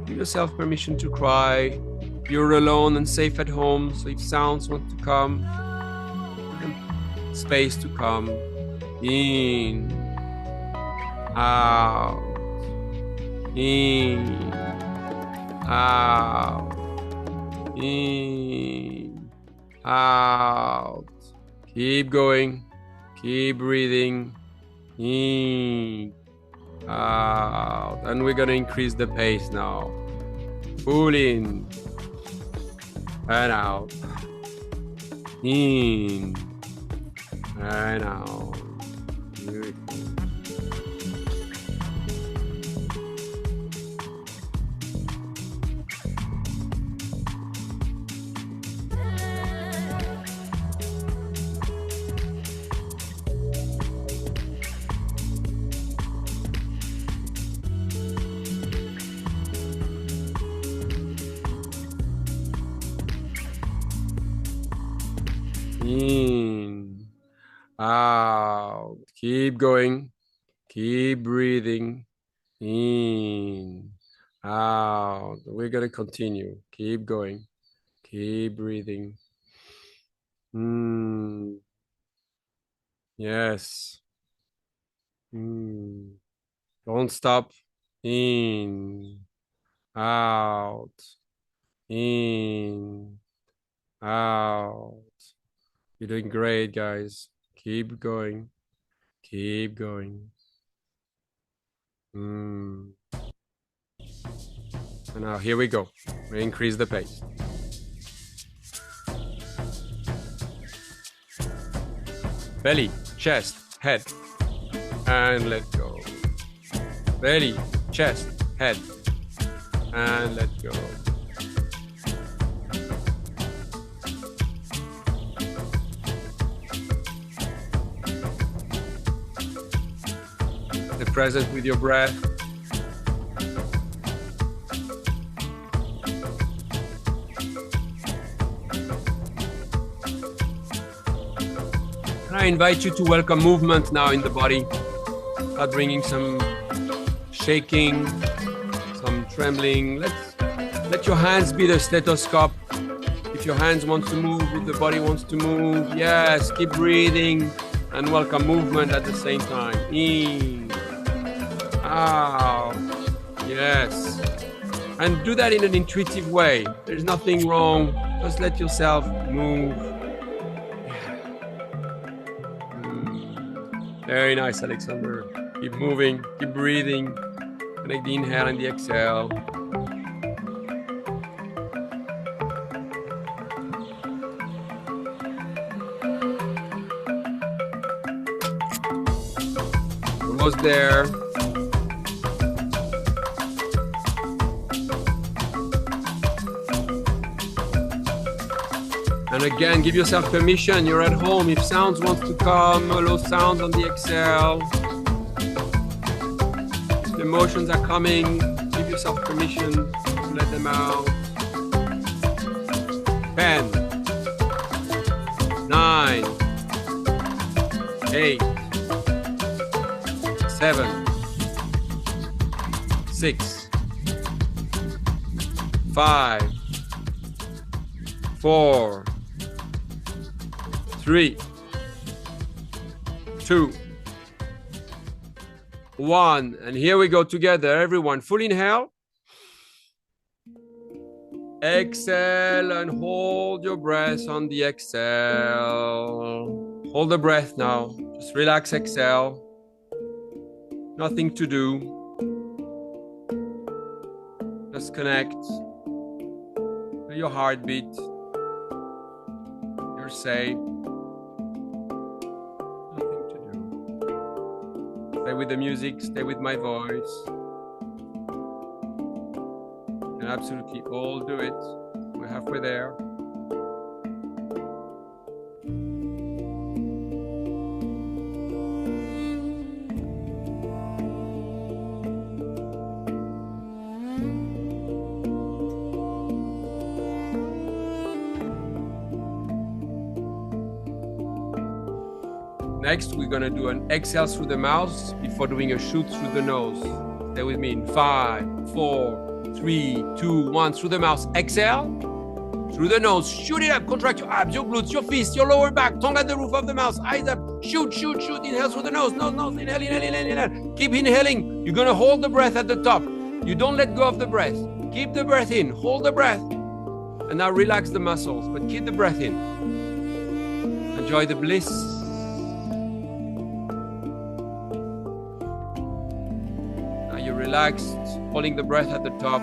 give yourself permission to cry. You're alone and safe at home, so if sounds want to come, space to come. In, out, in, out, in, out. Keep going, keep breathing. In, out. And we're gonna increase the pace now. Pull in and out. In and out. Beautiful. In, out. Keep going. Keep breathing. In, out. We're going to continue. Keep going. Keep breathing. Yes. Don't stop. In, out. In, out. You're doing great, guys. Keep going. Keep going. And now here we go. We increase the pace. Belly, chest, head, and let go. Belly, chest, head, and let go. Stay present with your breath. And I invite you to welcome movement now in the body. Start bringing some shaking, some trembling. Let your hands be the stethoscope. If your hands want to move, if the body wants to move, yes, keep breathing and welcome movement at the same time. In, out, yes. And do that in an intuitive way. There's nothing wrong. Just let yourself move. Very nice, Alexander. Keep moving, keep breathing. Connect the inhale and the exhale. Almost there. And again, give yourself permission. You're at home. If sounds wants to come, allow sounds on the exhale. If the emotions are coming, give yourself permission to let them out. 10, 9, 8, 7, 6, 5, 4, 3, 2, 1. And here we go together, everyone. Full inhale. Exhale and hold your breath on the exhale. Hold the breath now. Just relax, exhale. Nothing to do. Just connect to your heartbeat. You're safe. Stay with the music, stay with my voice. And absolutely all do it. We're halfway there. Next, we're going to do an exhale through the mouth before doing a shoot through the nose. Stay with me in 5, 4, 3, 2, 1. Through the mouth, exhale. Through the nose, shoot it up, contract your abs, your glutes, your fists, your lower back, tongue at the roof of the mouth, eyes up, shoot, shoot, shoot, inhale through the nose, inhale, inhale, inhale, inhale. Keep inhaling. You're gonna hold the breath at the top. You don't let go of the breath. Keep the breath in, hold the breath. And now relax the muscles, but keep the breath in. Enjoy the bliss. Now you're relaxed, holding the breath at the top.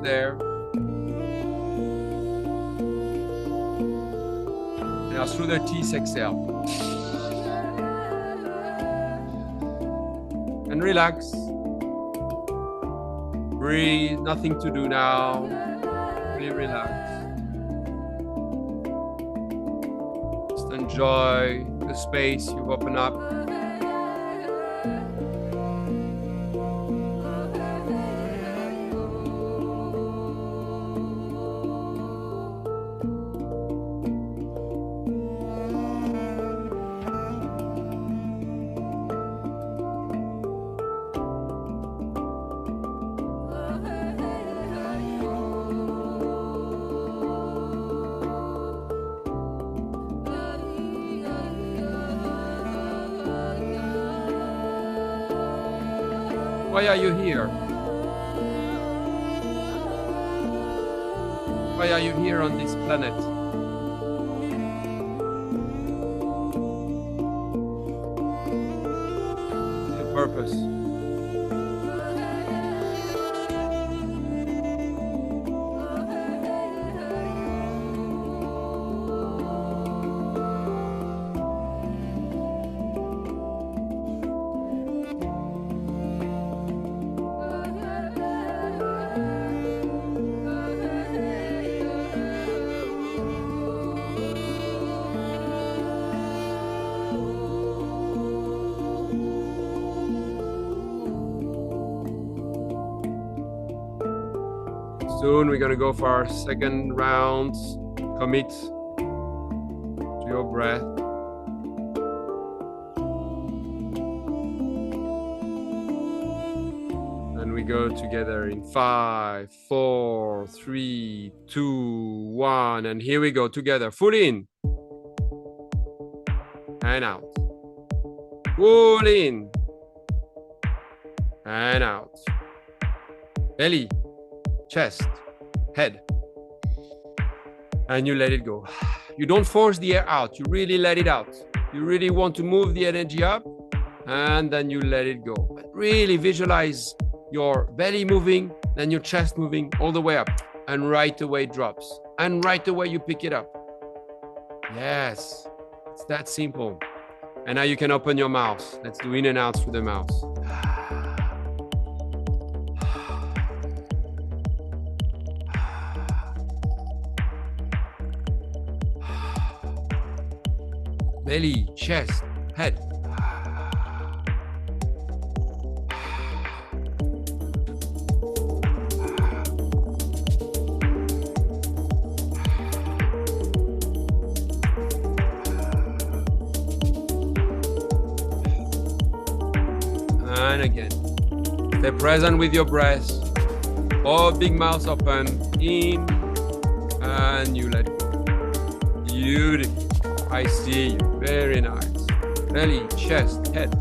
There. Now through the teeth, exhale. And relax. Breathe, nothing to do now. Really relax. Just enjoy the space you've opened up. Why are you here? Why are you here on this planet? The purpose. Soon we're going to go for our second round. Commit to your breath. And we go together in 5, 4, 3, 2, 1. And here we go together. Full in. And out. Full in. And out. Belly. Chest, head, and you let it go. You don't force the air out, you really let it out. You really want to move the energy up, and then you let it go. But really visualize your belly moving, then your chest moving all the way up, and right away it drops, and right away you pick it up. Yes, it's that simple. And now you can open your mouth. Let's do in and out through the mouth. Belly, chest, head. And again. Stay present with your breath. Oh, big mouth open. In. And you let go. Beautiful. I see you. Very nice. Belly, chest, head.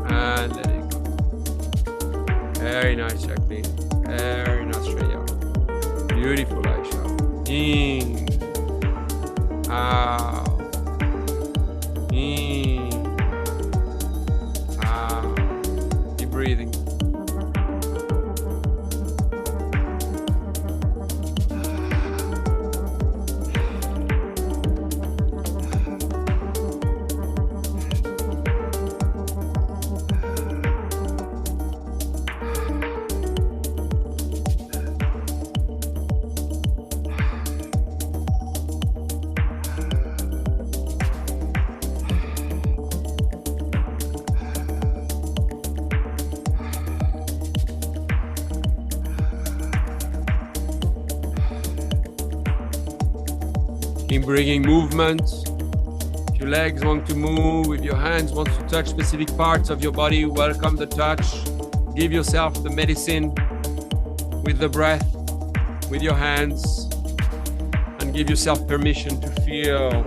And let it go. Very nice, Jacqueline. Very nice, Shreya. Beautiful, Aisha. In. Out. In. Out. Keep breathing. Keep bringing movement. If your legs want to move, if your hands want to touch specific parts of your body, welcome the touch. Give yourself the medicine with the breath, with your hands, and give yourself permission to feel.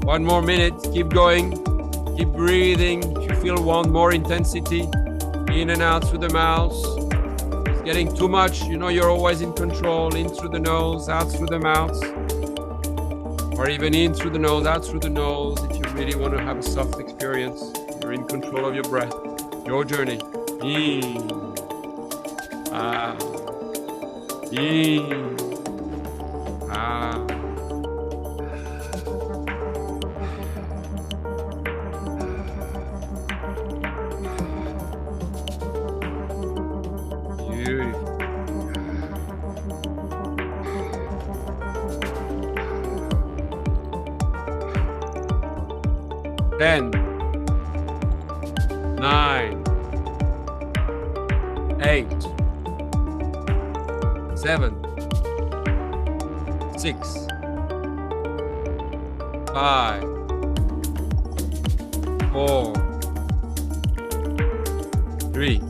One more minute, keep going, keep breathing. If you feel want more intensity, in and out through the mouth. It's getting too much, you know you're always in control. In through the nose, out through the mouth. Or even in through the nose, out through the nose. If you really want to have a soft experience, you're in control of your breath, your journey. In, out, in, out. Beautiful. 10, 9, 8, 7, 6, 5, 4, 3,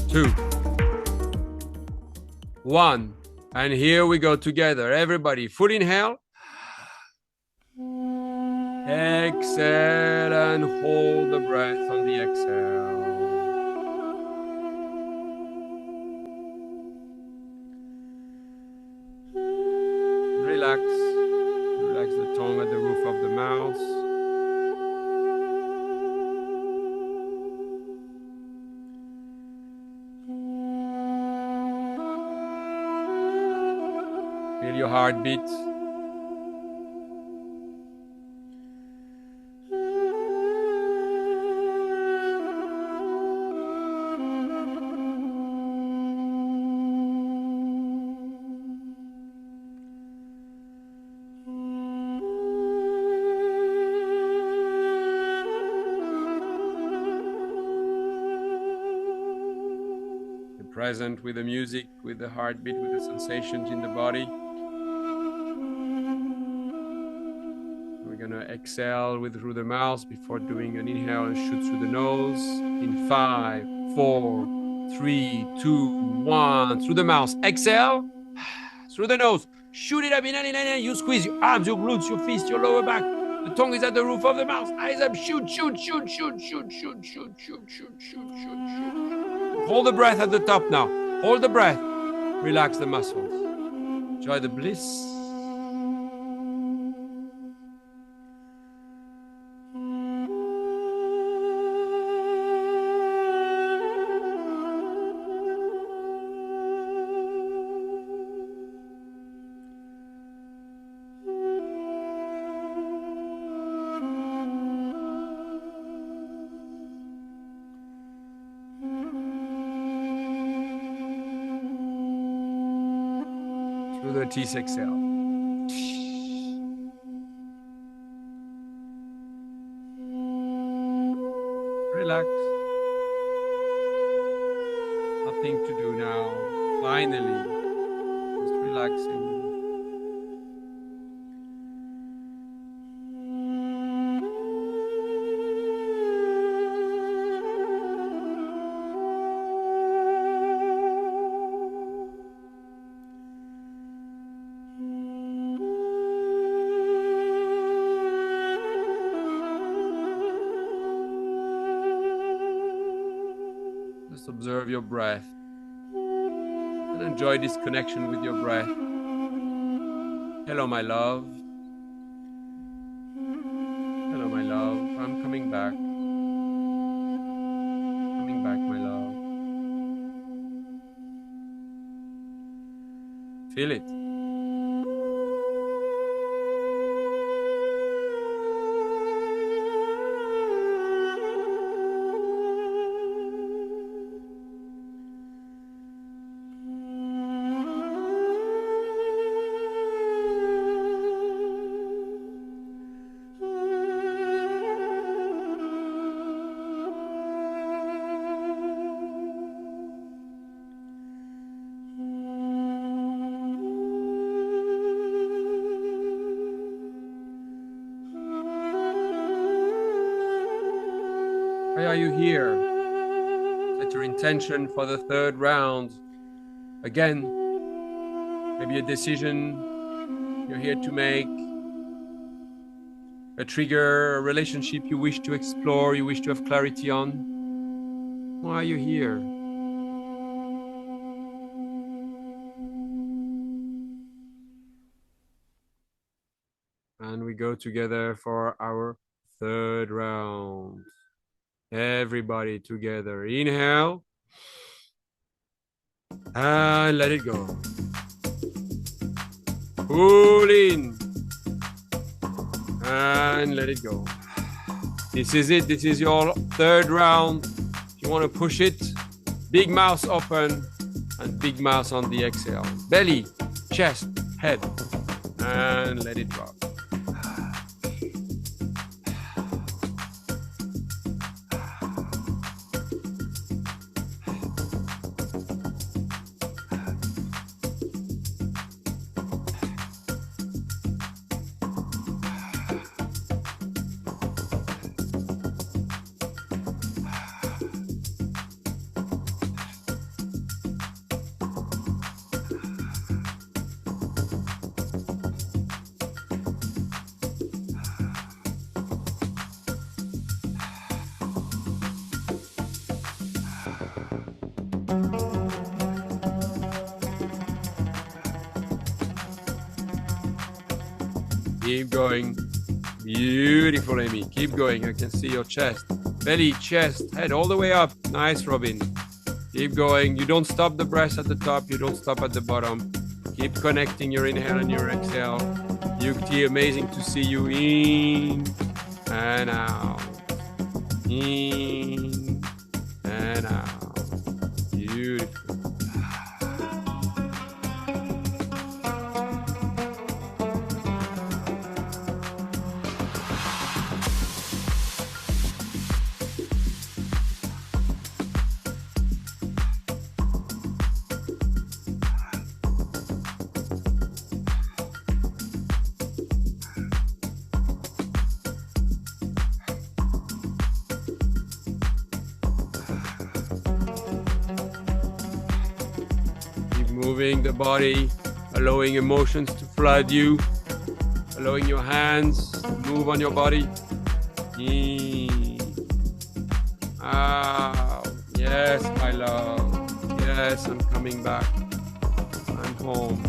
2, 1. And here we go together. Everybody, full inhale. Exhale and hold the breath on the exhale. Relax. Relax the tongue at the roof of the mouth. Feel your heartbeat. Present with the music, with the heartbeat, with the sensations in the body. We're gonna exhale through the mouth before doing an inhale and shoot through the nose. In 5, 4, 3, 2, 1. Through the mouth. Exhale. Through the nose. Shoot it up in 99. You squeeze your arms, your glutes, your fists, your lower back. The tongue is at the roof of the mouth. Eyes up. Shoot, shoot, shoot, shoot, shoot, shoot, shoot, shoot, shoot, shoot, shoot, shoot. Hold the breath at the top now. Hold the breath. Relax the muscles. Enjoy the bliss. Through the teeth, exhale. Relax. Nothing to do now. Finally, just relaxing. Just observe your breath and enjoy this connection with your breath. Hello, my love. Hello, my love. I'm coming back. Coming back, my love. Feel it. Why are you here? Set your intention for the third round. Again, maybe a decision you're here to make, a trigger, a relationship you wish to explore, you wish to have clarity on. Why are you here? And we go together for our third round. Everybody together. Inhale. And let it go. Pull in. And let it go. This is it. This is your third round. If you want to push it, big mouth open and big mouth on the exhale. Belly, chest, head. And let it drop. Keep going. Beautiful, Amy. Keep going. I can see your chest. Belly, chest, head, all the way up. Nice, Robin. Keep going. You don't stop the breath at the top. You don't stop at the bottom. Keep connecting your inhale and your exhale. Yukti, amazing to see you. In and out. In and out. Beautiful. Moving the body, allowing emotions to flood you, allowing your hands to move on your body. In, out. Yes, my love. Yes, I'm coming back. I'm home.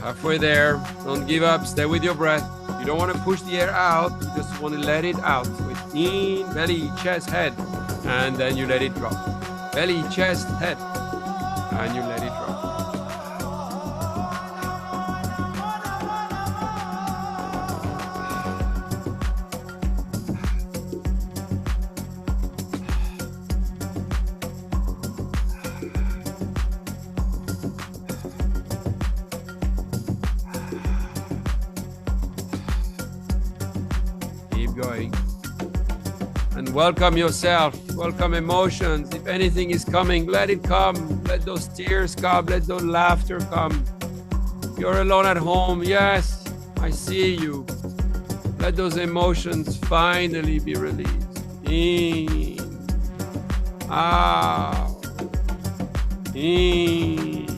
Halfway there, don't give up, stay with your breath. You don't want to push the air out, you just want to let it out. So it's in, belly, chest, head, and then you let it drop. Belly, chest, head, and you let it drop. Going and welcome yourself, welcome emotions. If anything is coming, let it come. Let those tears come, let those laughter come. You're alone at home, yes, I see you. Let those emotions finally be released. In, out, in,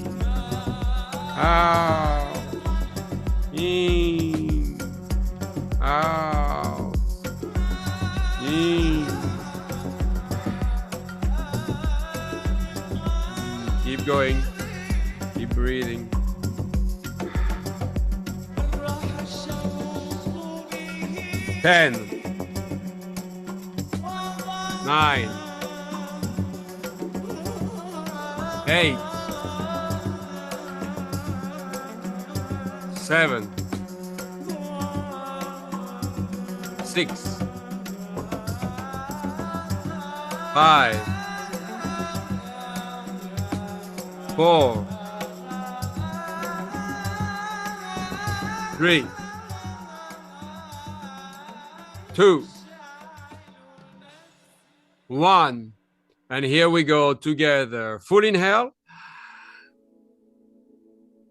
out, in, out. In going. Keep breathing. 10, 9, 8, 7, 6, 5, 4, 3, 2, 1. And here we go together. Full inhale.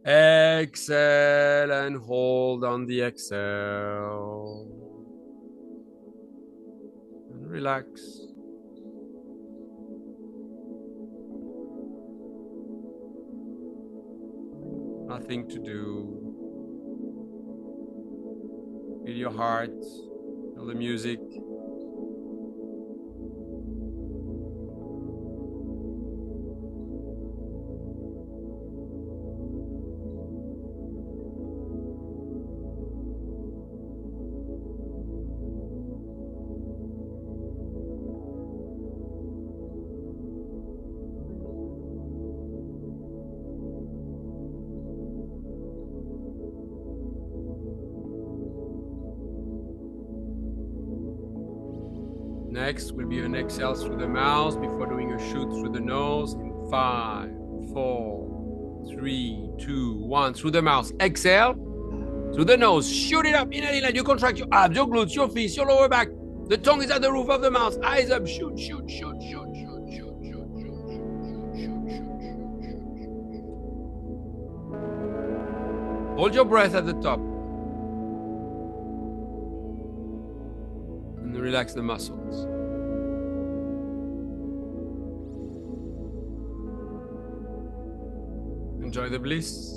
Exhale and hold on the exhale. And relax. Nothing to do. Feel your heart, feel the music. Next will be an exhale through the mouth before doing a shoot through the nose in 5, 4, 3, 2, 1. Through the mouth. Exhale. Through the nose. Shoot it up. Inhale, inhale. You contract your abs, your glutes, your feet, your lower back. The tongue is at the roof of the mouth. Eyes up. Shoot, shoot, shoot, shoot, shoot, shoot, shoot, shoot, shoot, shoot, shoot. Hold your breath at the top. And relax the muscles. Enjoy the bliss.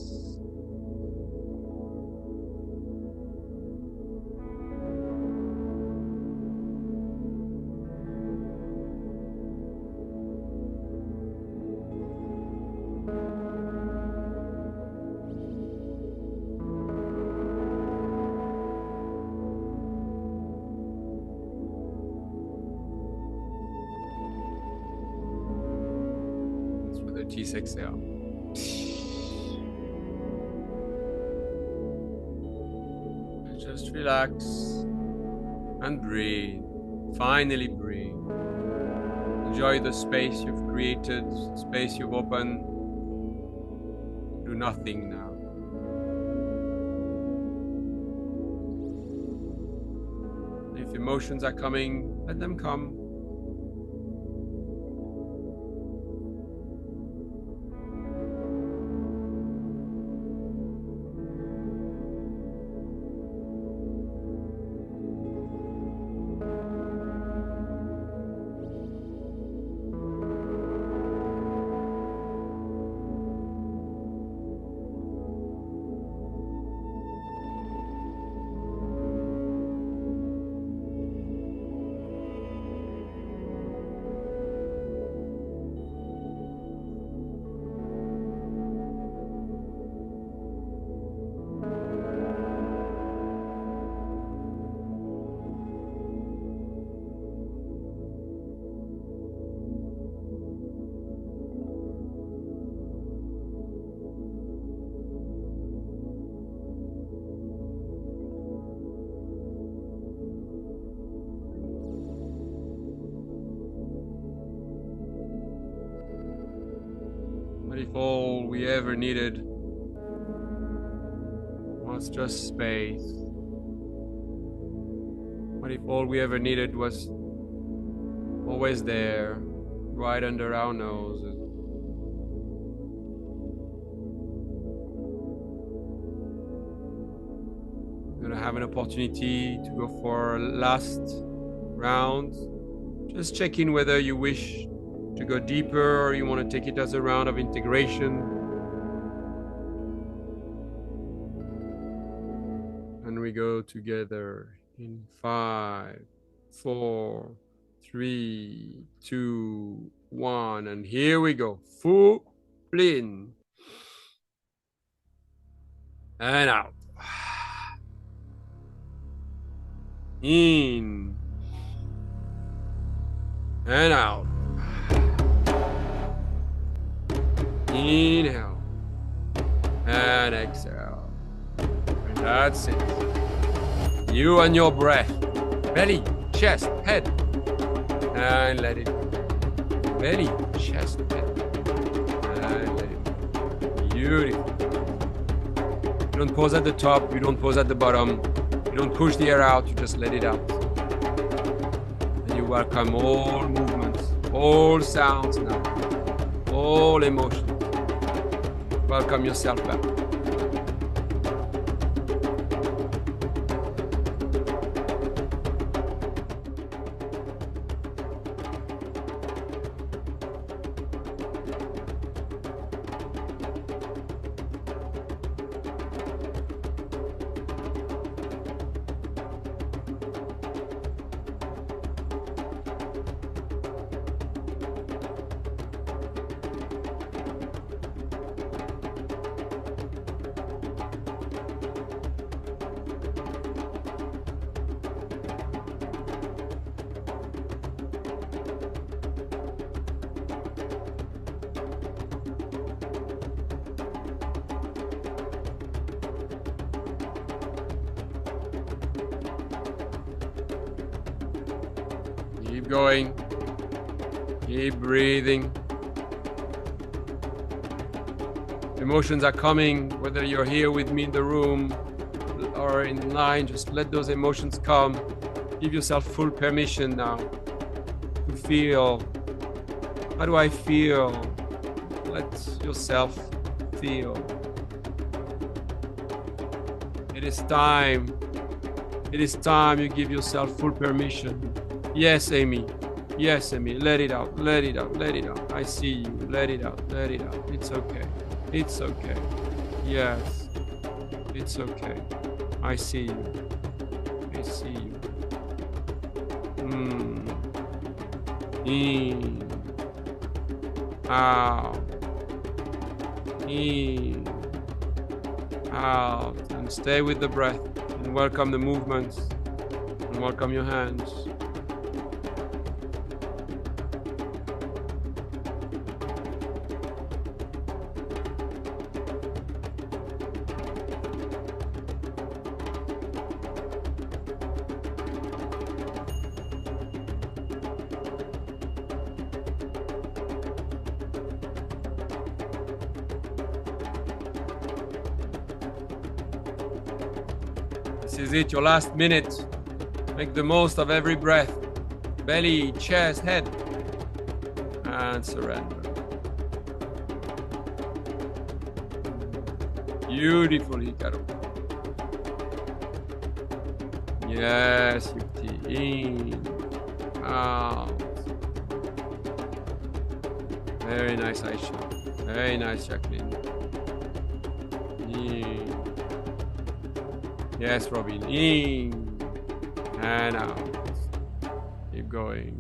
With a teeth exhale. Just relax and breathe. Finally breathe. Enjoy the space you've created, space you've opened. Do nothing now. If emotions are coming, let them come. What if all we ever needed was just space? What if all we ever needed was always there, right under our noses? We're gonna have an opportunity to go for a last round. Just check in whether you wish to go deeper or you want to take it as a round of integration. And we go together in 5, 4, 3, 2, 1. And here we go. Full In and out. In and out. Inhale and exhale. And that's it. You and your breath. Belly, chest, head. And let it go. Belly, chest, head. And let it go. Beautiful. You don't pause at the top. You don't pause at the bottom. You don't push the air out. You just let it out. And you welcome all movements, all sounds now, all emotions. Welcome yourself back. Keep going. Keep breathing. Emotions are coming, whether you're here with me in the room or in line, just let those emotions come. Give yourself full permission now to feel. How do I feel? Let yourself feel. It is time. It is time you give yourself full permission. Yes, Amy. Yes, Amy. Let it out. Let it out. Let it out. I see you. Let it out. Let it out. It's okay. It's okay. Yes. It's okay. I see you. I see you. In. Out. In. Out. And stay with the breath. And welcome the movements. And welcome your hands. This is it, your last minute. Make the most of every breath. Belly, chest, head. And surrender. Beautiful, Hikaru. Yes, Yukti. In. Out. Very nice, Aisha. Very nice, Jacqueline. In. Yes, Robin. In and out. Keep going.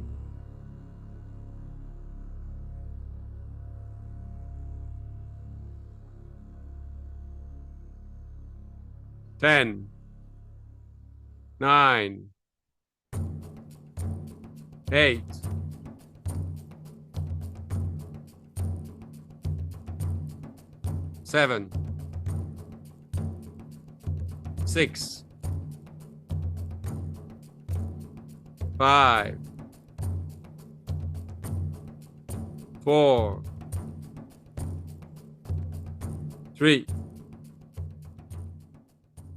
Ten, 9, 8, 7, 6, 5, 4, 3,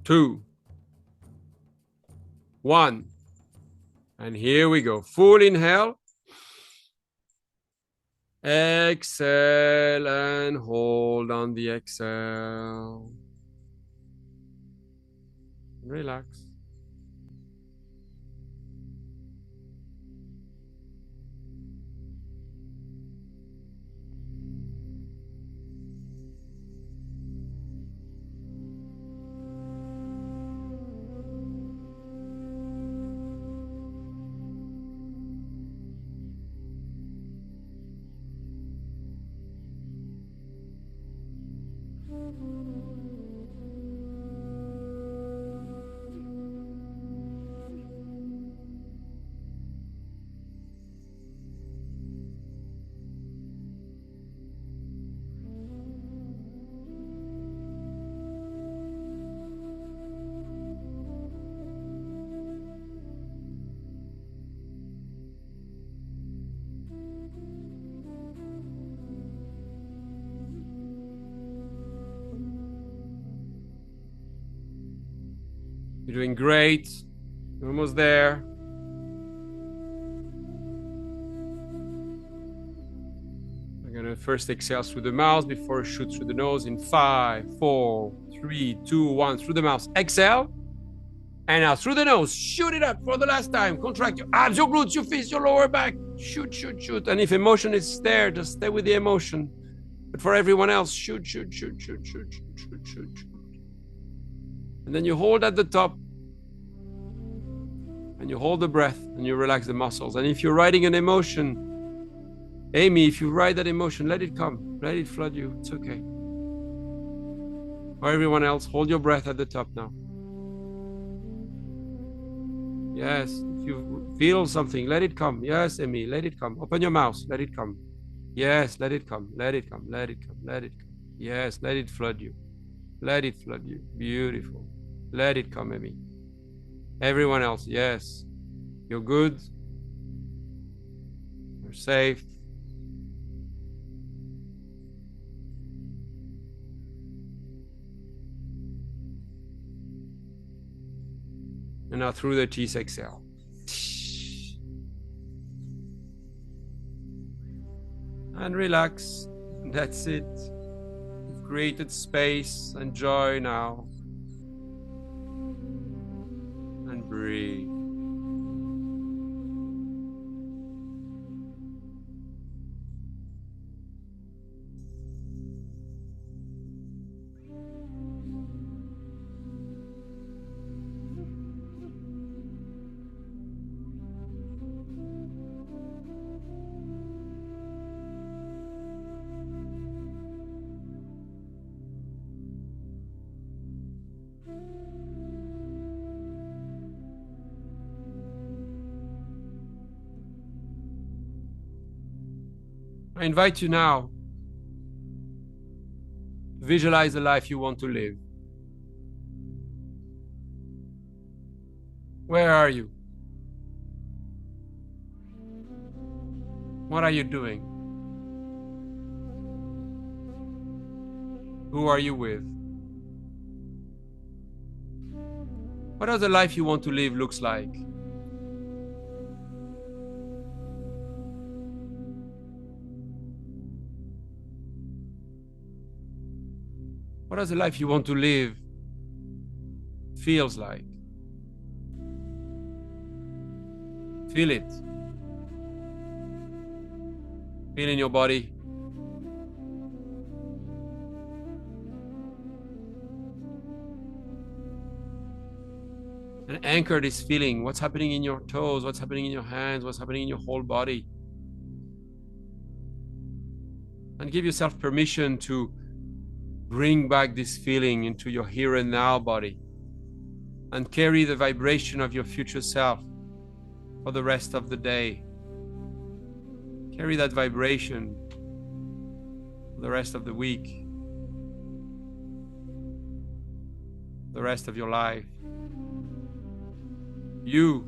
2, 1. And here we go. Full inhale. Exhale and hold on the exhale. Relax. You're doing great. You're almost there. We're gonna first exhale through the mouth before shoot through the nose in 5, 4, 3, 2, 1. Through the mouth. Exhale. And now through the nose. Shoot it up for the last time. Contract your abs, your glutes, your fists, your lower back. Shoot, shoot, shoot. And if emotion is there, just stay with the emotion. But for everyone else, shoot, shoot, shoot, shoot, shoot, shoot, shoot, shoot, shoot. And then you hold at the top. And you hold the breath and you relax the muscles. And if you're riding an emotion, Amy, if you ride that emotion, let it come. Let it flood you. It's okay. For everyone else, hold your breath at the top now. Yes, if you feel something, let it come. Yes, Amy, let it come. Open your mouth, let it come. Yes, let it come. Let it come. Let it come. Let it come. Yes, let it flood you. Let it flood you. Beautiful. Let it come, Amy. Everyone else, yes. You're good. You're safe. And now through the teeth, exhale. And relax. That's it. You've created space and joy now. And breathe. I invite you now to visualize the life you want to live. Where are you? What are you doing? Who are you with? What does the life you want to live looks like? What does the life you want to live feels like? Feel it. Feel in your body. And anchor this feeling. What's happening in your toes? What's happening in your hands? What's happening in your whole body? And give yourself permission to bring back this feeling into your here and now body. And carry the vibration of your future self for the rest of the day. Carry that vibration for the rest of the week, the rest of your life. You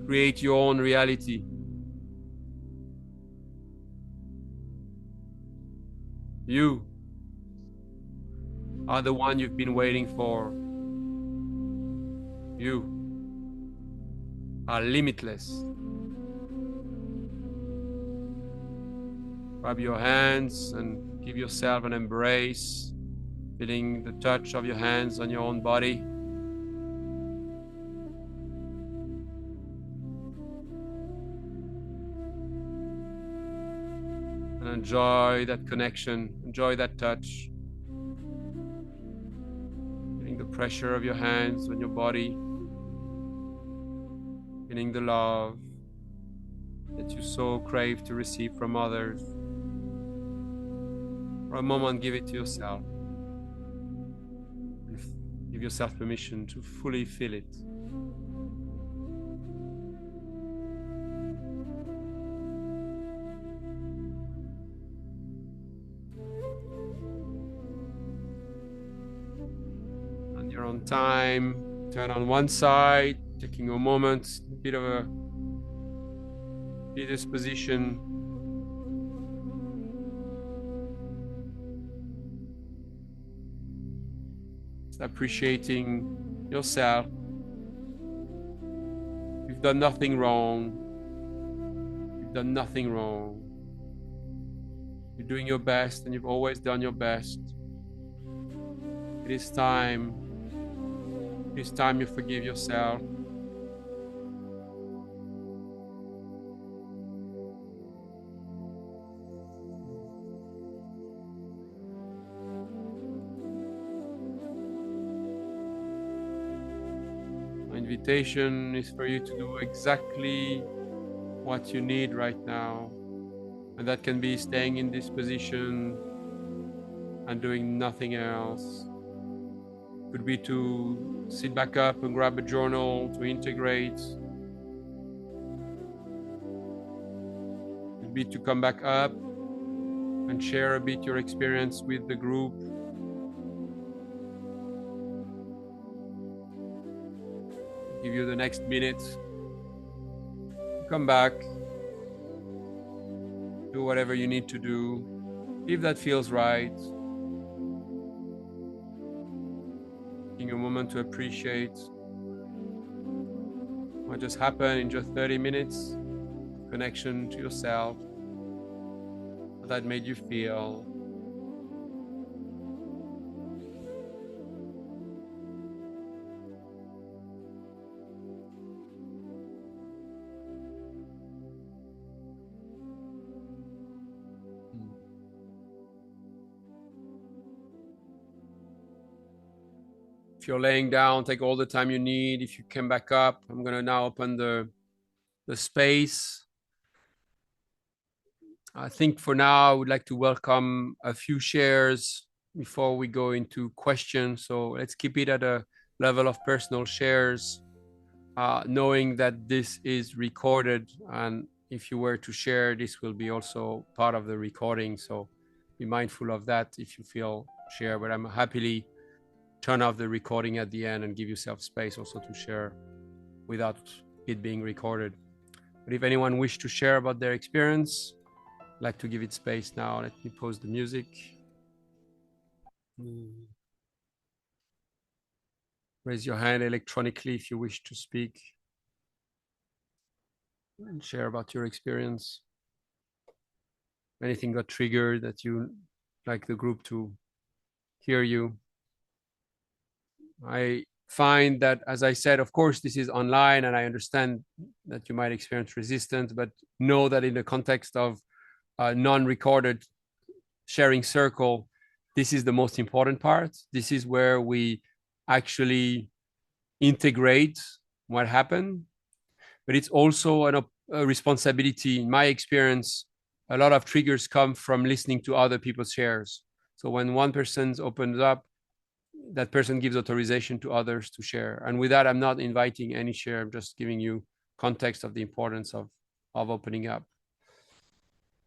create your own reality. You are the one you've been waiting for. You are limitless. Grab your hands and give yourself an embrace, feeling the touch of your hands on your own body. And enjoy that connection, enjoy that touch. Feeling the pressure of your hands on your body. Feeling the love that you so crave to receive from others. For a moment, give it to yourself. Give yourself permission to fully feel it. On your own time, turn on one side, taking a moment, a bit of a fetus position. It's appreciating yourself. You've done nothing wrong. You've done nothing wrong. You're doing your best, and you've always done your best. It is time. It is time you forgive yourself. My invitation is for you to do exactly what you need right now. And that can be staying in this position and doing nothing else. Could be to sit back up and grab a journal to integrate. Could be to come back up and share a bit your experience with the group. Give you the next minute. Come back. Do whatever you need to do, if that feels right. Taking a moment to appreciate what just happened in just 30 minutes. Connection to yourself. What that made you feel. If you're laying down, take all the time you need. If you come back up, I'm going to now open the space. I think for now, I would like to welcome a few shares before we go into questions. So let's keep it at a level of personal shares, knowing that this is recorded. And if you were to share, this will be also part of the recording. So be mindful of that if you feel share, but I'm happily turn off the recording at the end and give yourself space also to share without it being recorded. But if anyone wishes to share about their experience, I'd like to give it space now. Let me pause the music. Raise your hand electronically if you wish to speak and share about your experience. Anything got triggered that you like the group to hear you. I find that, as I said, of course, this is online and I understand that you might experience resistance, but know that in the context of a non-recorded sharing circle, this is the most important part. This is where we actually integrate what happened, but it's also a responsibility. In my experience, a lot of triggers come from listening to other people's shares. So when one person opens up, that person gives authorization to others to share. And with that, I'm not inviting any share. I'm just giving you context of the importance of opening up.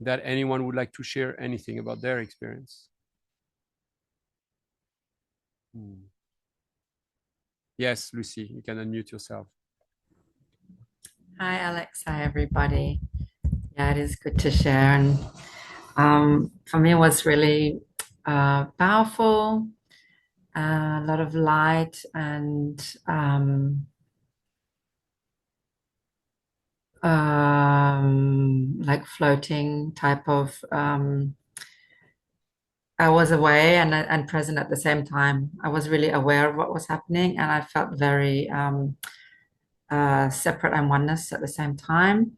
That anyone would like to share anything about their experience? Yes, Lucy, you can unmute yourself. Hi, Alex. Hi, everybody. Yeah, it is good to share. And for me, it was really powerful, a lot of light and like floating type of. I was away and present at the same time. I was really aware of what was happening, and I felt very separate and oneness at the same time.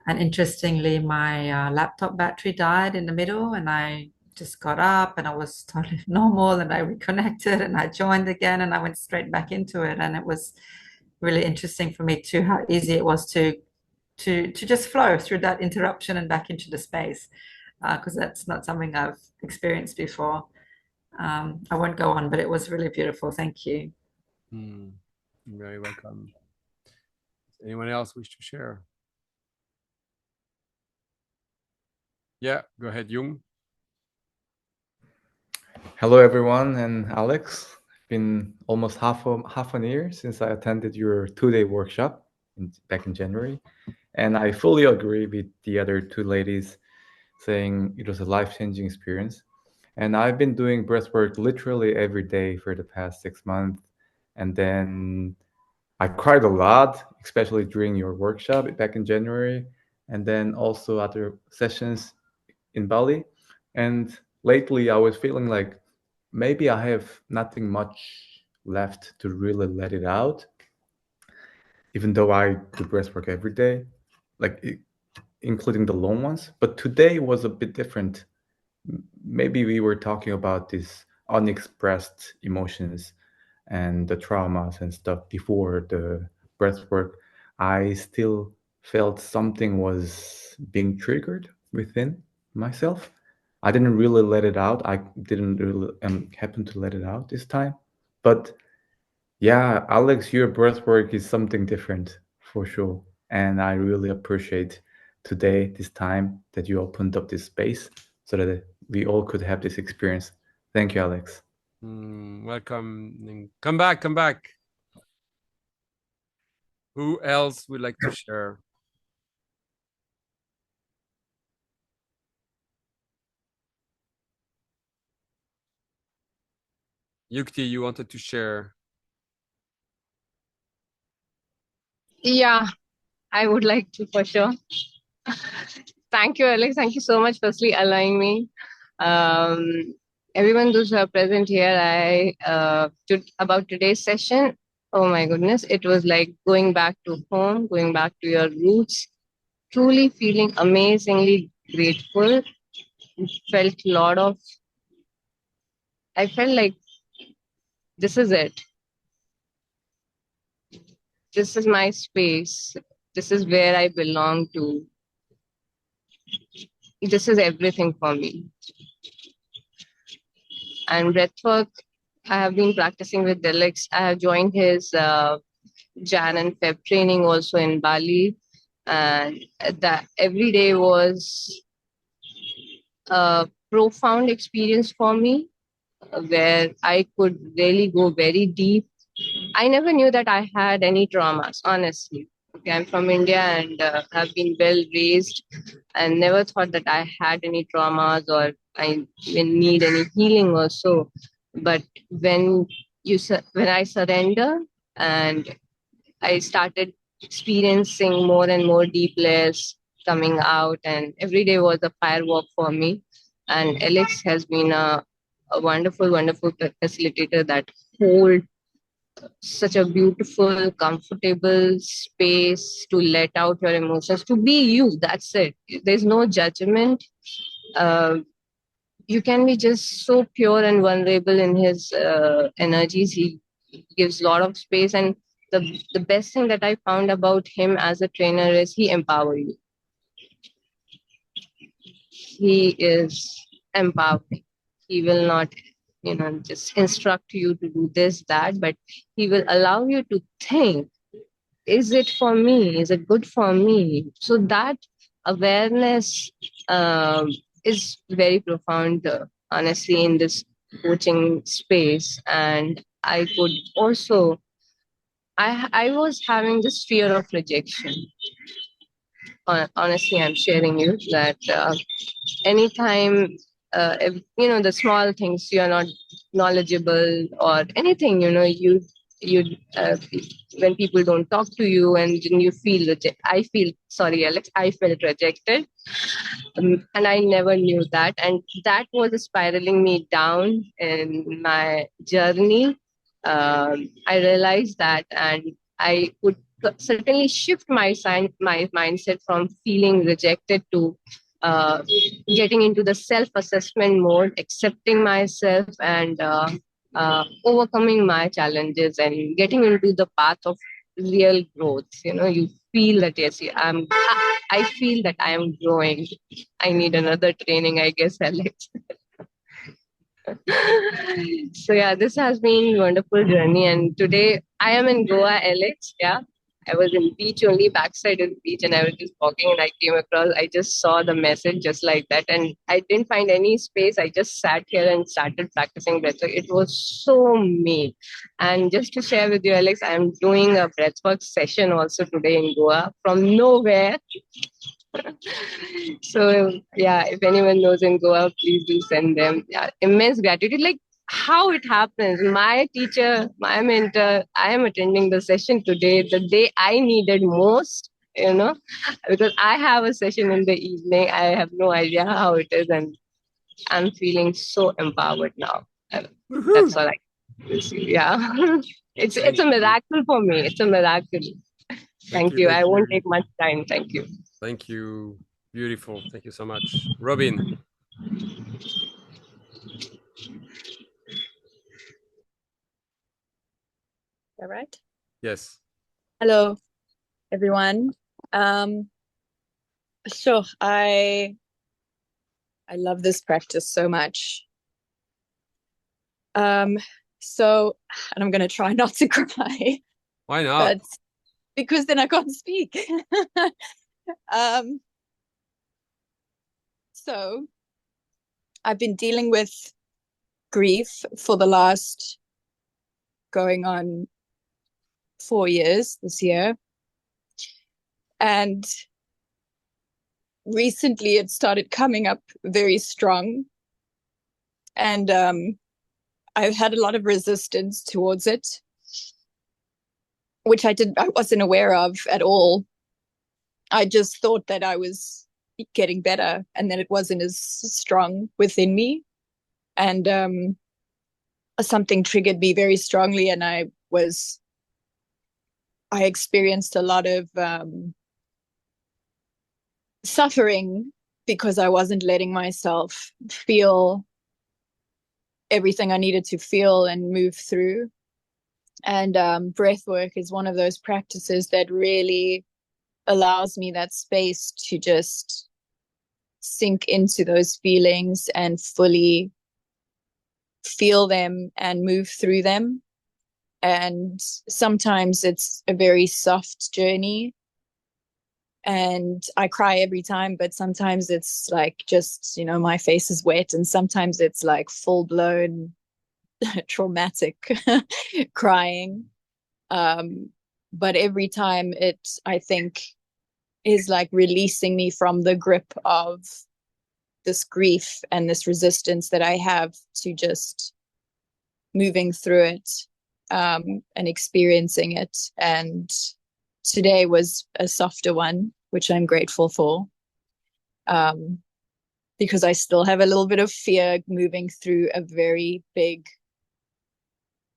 And interestingly, my laptop battery died in the middle, and I just got up and I was totally normal, and I reconnected and I joined again and I went straight back into it. And it was really interesting for me too, how easy it was to just flow through that interruption and back into the space, because that's not something I've experienced before. I won't go on, but it was really beautiful. Thank you. You're very welcome. Does anyone else wish to share? Yeah, go ahead, Jung. Hello, everyone, and Alex. It's been almost half an year since I attended your 2-day workshop back in January, and I fully agree with the other two ladies saying it was a life-changing experience. And I've been doing breathwork literally every day for the past 6 months. And then I cried a lot, especially during your workshop back in January, and then also other sessions in Bali. And lately, I was feeling like maybe I have nothing much left to really let it out, even though I do breathwork every day, like including the long ones. But today was a bit different. Maybe we were talking about these unexpressed emotions and the traumas and stuff before the breathwork. I still felt something was being triggered within myself. I didn't really let it out. I didn't really happen to let it out this time. But yeah, Alex, your breathwork is something different for sure. And I really appreciate today, this time that you opened up this space so that we all could have this experience. Thank you, Alex. Welcome. Come back, come back. Who else would like to share? Yukti, you wanted to share. Yeah, I would like to for sure. Thank you, Alex. Thank you so much, firstly, allowing me. Everyone those who are present here, about today's session. Oh my goodness, it was like going back to home, going back to your roots. Truly feeling amazingly grateful. Felt a lot of. I felt like this is it. This is my space. This is where I belong to. This is everything for me. And breathwork, I have been practicing with Alex. I have joined his Jan and Feb training also in Bali. And that every day was a profound experience for me where I could really go very deep. I never knew that I had any traumas, honestly. Okay, I'm from India and have been well raised and never thought that I had any traumas or I even need any healing or so. But when when I surrender and I started experiencing more and more deep layers coming out, and every day was a firework for me. And Alex has been a wonderful, wonderful facilitator that hold such a beautiful, comfortable space to let out your emotions, to be you. That's it. There's no judgment. Uh, you can be just so pure and vulnerable in his energies. He gives a lot of space. And the best thing that I found about him as a trainer is he empowers you. He is empowering. He will not, just instruct you to do this, that, but he will allow you to think, is it for me? Is it good for me? So that awareness is very profound, honestly, in this coaching space. And I could also, I was having this fear of rejection. Honestly, I'm sharing you that anytime, the small things you're not knowledgeable or anything, you when people don't talk to you and then you feel sorry, Alex, I felt rejected. And I never knew that. And that was spiraling me down in my journey. I realized that, and I would certainly shift my mindset from feeling rejected to getting into the self-assessment mode, accepting myself, and overcoming my challenges and getting into the path of real growth. You feel that, yes, I feel that I am growing. I need another training, I guess, Alex. So yeah, this has been wonderful journey. And today I am in Goa, Alex. Yeah. I was in beach only, backside of the beach, and I was just walking and I came across, I just saw the message just like that. And I didn't find any space. I just sat here and started practicing breathwork. It was so me. And just to share with you, Alex, I'm doing a breathwork session also today in Goa from nowhere. So yeah, if anyone knows in Goa, please do send them. Yeah, immense gratitude. Like how it happens. My teacher, my mentor, I am attending the session today, the day I needed most, because I have a session in the evening. I have no idea how it is, and I'm feeling so empowered now. Woohoo! That's all I can see. Yeah. It's Thank a you. miracle for me. It's a miracle. Thank Thank you. you. Thank I won't you. take much time. Thank you. Thank you. Beautiful. Thank you so much. Robin. All right. Yes. Hello, everyone. Sure. I love this practice so much. So, and I'm going to try not to cry, Why not? but because then I can't speak. So I've been dealing with grief for the last going on 4 years this year. And recently it started coming up very strong. And I've had a lot of resistance towards it, which I wasn't aware of at all. I just thought that I was getting better and that it wasn't as strong within me. And something triggered me very strongly, and I experienced a lot of suffering because I wasn't letting myself feel everything I needed to feel and move through. And breath work is one of those practices that really allows me that space to just sink into those feelings and fully feel them and move through them. And sometimes it's a very soft journey and I cry every time, but sometimes it's like just, my face is wet, and sometimes it's like full blown traumatic crying. But every time I think, is like releasing me from the grip of this grief and this resistance that I have to just moving through it and experiencing it. And today was a softer one, which I'm grateful for, because I still have a little bit of fear moving through a very big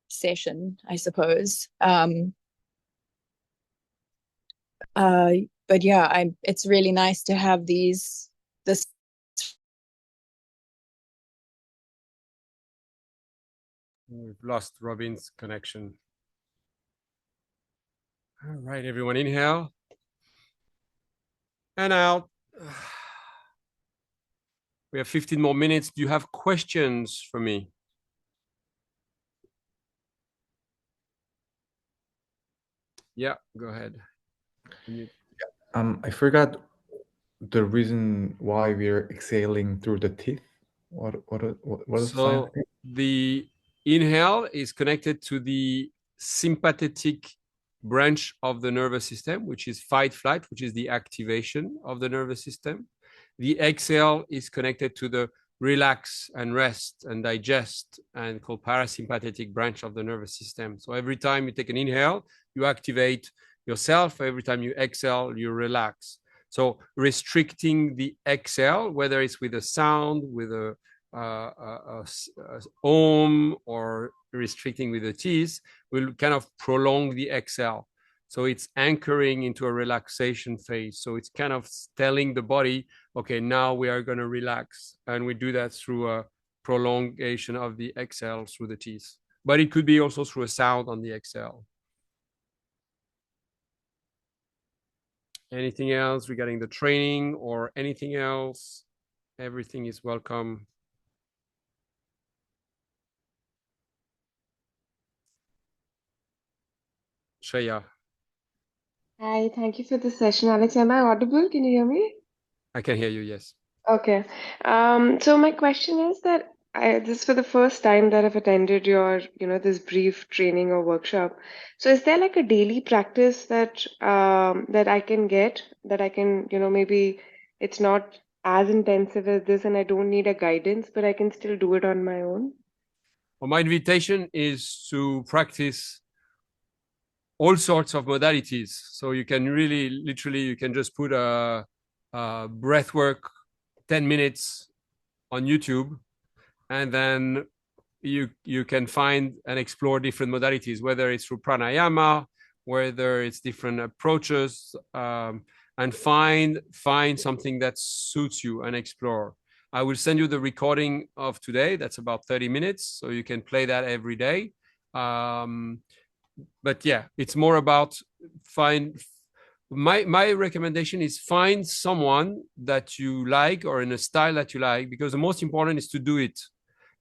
session, I suppose. But yeah, it's really nice to have this. We've lost Robin's connection. All right, everyone, inhale and out. We have 15 more minutes. Do you have questions for me? Yeah, go ahead. I forgot the reason why we're exhaling through the teeth. What is the sign? So the inhale is connected to the sympathetic branch of the nervous system, which is fight flight, which is the activation of the nervous system. The exhale is connected to the relax and rest and digest and called parasympathetic branch of the nervous system. So every time you take an inhale, you activate yourself. Every time you exhale, you relax. So restricting the exhale, whether it's with a sound, with a om, or restricting with the teeth, will kind of prolong the exhale. So it's anchoring into a relaxation phase. So it's kind of telling the body, okay, now we are going to relax. And we do that through a prolongation of the exhale through the teeth. But it could be also through a sound on the exhale. Anything else regarding the training or anything else? Everything is welcome. Shreya. Hi, thank you for the session, Alex. Am I audible? Can you hear me? I can hear you, yes. Okay. So my question is that this is for the first time that I've attended your, this brief training or workshop. So is there like a daily practice that that I can get, that I can, maybe it's not as intensive as this and I don't need a guidance, but I can still do it on my own? Well, my invitation is to practice all sorts of modalities. So you can really, literally, you can just put a breath work 10 minutes on YouTube, and then you can find and explore different modalities, whether it's through pranayama, whether it's different approaches, and find something that suits you and explore. I will send you the recording of today. That's about 30 minutes, so you can play that every day. But yeah, it's more about my recommendation is find someone that you like or in a style that you like, because the most important is to do it,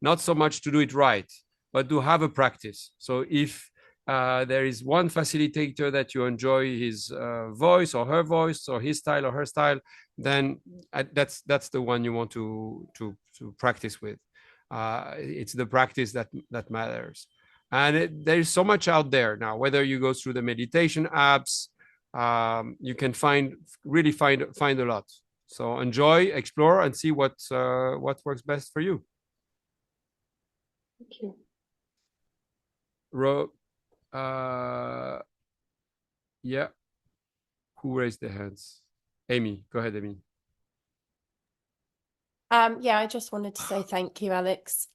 not so much to do it right, but to have a practice. So if there is one facilitator that you enjoy his voice or her voice or his style or her style, then that's the one you want to practice with. It's the practice that matters. And there's so much out there now, whether you go through the meditation apps, you can really find a lot. So enjoy, explore, and see what works best for you. Thank you. Yeah. Who raised their hands? Amy, go ahead, Amy. Yeah, I just wanted to say thank you, Alex.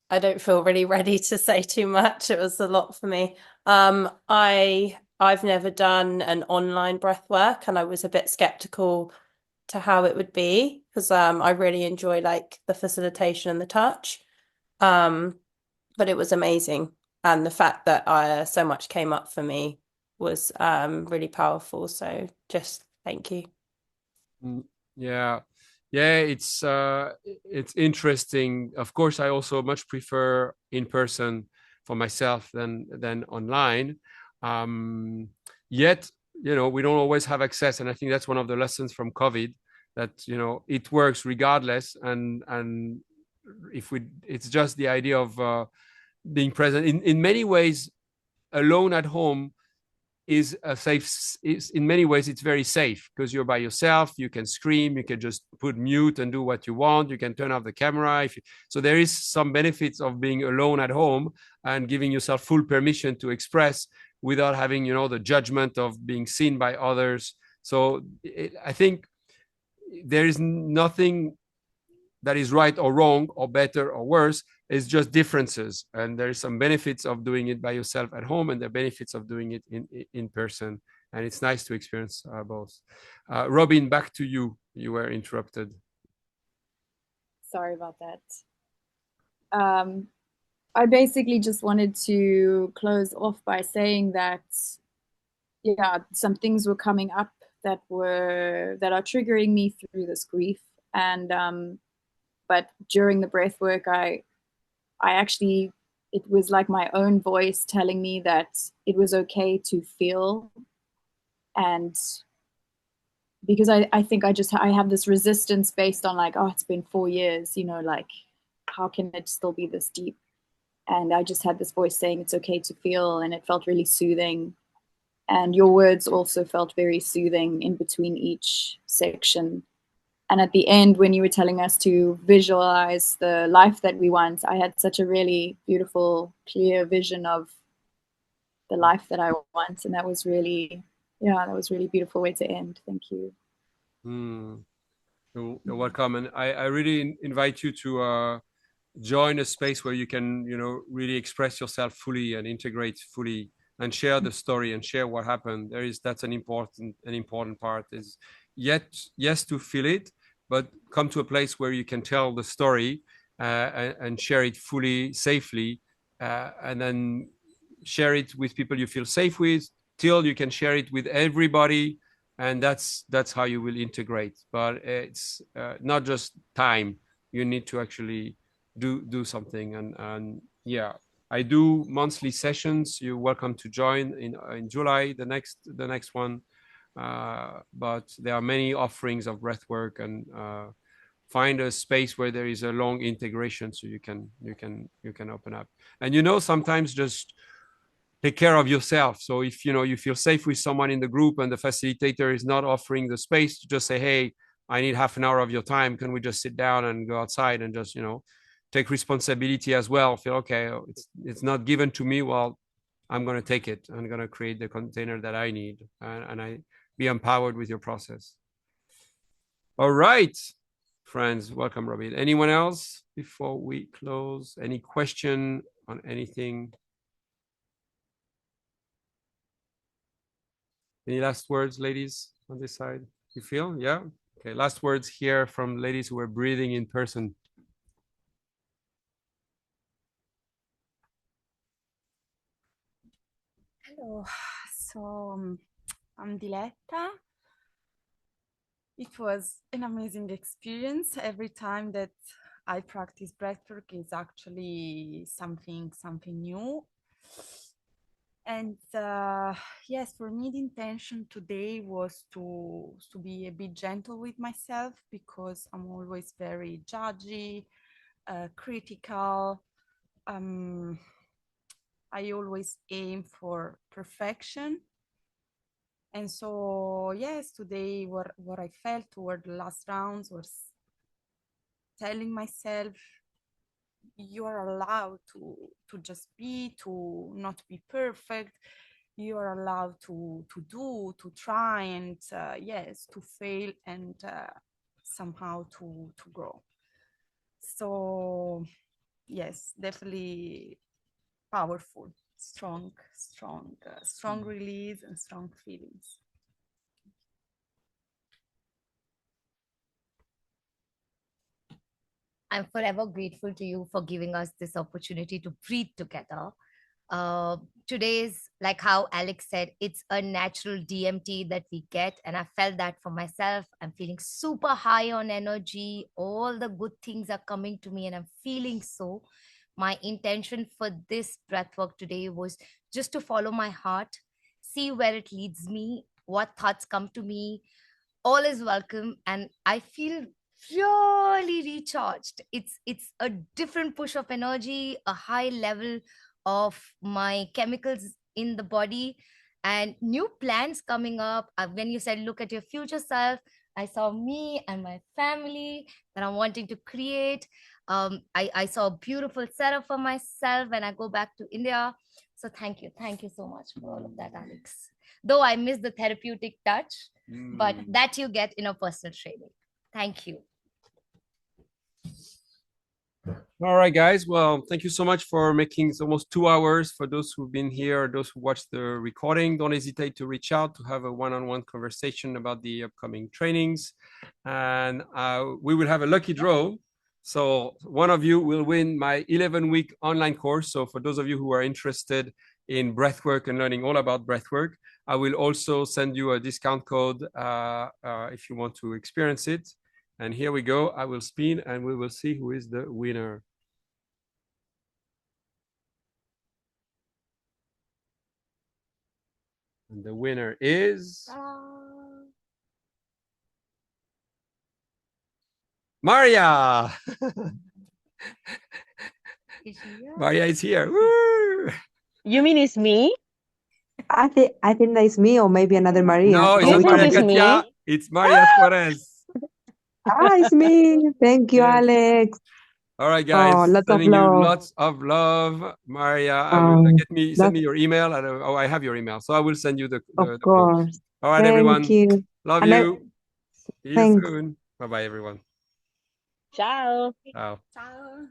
I don't feel really ready to say too much. It was a lot for me. I've never done an online breath work, and I was a bit skeptical to how it would be, because I really enjoy like the facilitation and the touch. But it was amazing, and the fact that so much came up for me was really powerful. So just thank you. Yeah. It's interesting. Of course, I also much prefer in person for myself than online. Yet, we don't always have access, and I think that's one of the lessons from COVID, that it works regardless. And it's just the idea of being present. In many ways, alone at home is in many ways it's very safe, because you're by yourself. You can scream, you can just put mute and do what you want, you can turn off the camera. So there is some benefits of being alone at home and giving yourself full permission to express without having the judgment of being seen by others. So I think there is nothing that is right or wrong or better or worse. It's just differences, and there's some benefits of doing it by yourself at home and the benefits of doing it in person, and it's nice to experience both. Robin, back to you. You were interrupted. Sorry about that. I basically just wanted to close off by saying that some things were coming up that are triggering me through this grief, and but during the breath work, I actually, it was like my own voice telling me that it was okay to feel. And because I think I have this resistance based on like, oh, it's been 4 years, like, how can it still be this deep? And I just had this voice saying it's okay to feel, and it felt really soothing. And your words also felt very soothing in between each section. And at the end, when you were telling us to visualize the life that we want, I had such a really beautiful, clear vision of the life that I want. And that was really beautiful way to end. Thank you. You're welcome. And I really invite you to join a space where you can, really express yourself fully and integrate fully and share the story and share what happened. That's an important part, is yes, to feel it, but come to a place where you can tell the story and share it fully, safely, and then share it with people you feel safe with, till you can share it with everybody, and that's how you will integrate. But it's not just time. You need to actually do something, and yeah. I do monthly sessions. You're welcome to join in July, the next one. But there are many offerings of breathwork, and find a space where there is a long integration, so you can open up. And sometimes just take care of yourself. So if you feel safe with someone in the group and the facilitator is not offering the space to just say, hey, I need half an hour of your time, can we just sit down and go outside and just take responsibility as well. Feel okay, it's not given to me, well, I'm going to take it. I'm going to create the container that I need, and I be empowered with your process. All right, friends, welcome, Robin. Anyone else before we close? Any question on anything? Any last words, ladies, on this side? You feel? Yeah? Okay, last words here from ladies who are breathing in person. Hello. So I'm Diletta. It was an amazing experience. Every time that I practice breathwork is actually something new. And yes, for me, the intention today was to be a bit gentle with myself, because I'm always very judgy, critical. I always aim for perfection. And so, yes, today what I felt toward the last rounds was telling myself, you are allowed to just be, to not be perfect. You are allowed to try, and yes, to fail, and somehow to grow. So yes, definitely powerful, strong release and strong feelings. I'm forever grateful to you for giving us this opportunity to breathe together. Today's, like how Alex said, it's a natural DMT that we get, and I felt that for myself. I'm feeling super high on energy. All the good things are coming to me, and I'm feeling so. My intention for this breathwork today was just to follow my heart, see where it leads me, what thoughts come to me. All is welcome, and I feel really recharged. It's a different push of energy, a high level of my chemicals in the body, and new plans coming up. When you said look at your future self, I saw me and my family that I'm wanting to create. I saw a beautiful setup for myself when I go back to India. So thank you so much for all of that, Alex. Though I miss the therapeutic touch, but that you get in a personal training. Thank you. All right, guys. Well, thank you so much for making almost 2 hours. For those who've been here, those who watched the recording, don't hesitate to reach out to have a one-on-one conversation about the upcoming trainings. And we will have a lucky draw. So one of you will win my 11-week online course. So for those of you who are interested in breathwork and learning all about breathwork, I will also send you a discount code if you want to experience it. And here we go. I will spin and we will see who is the winner. And the winner is Maria. Maria is here. Woo! You mean it's me? I think that it's me, or maybe another Maria. No, it's You not think Maria it's Katia. me? It's Maria Suarez. It's me. Thank you, Yes. Alex. All right, guys. Lots of Sending you love. lots of love, Maria. I will send me your email. I have your email, so I will send you the Of code. course. All right, Thank everyone. you. Love And you. See you thanks. soon. Bye, bye, everyone. Ciao. Ciao. Ciao.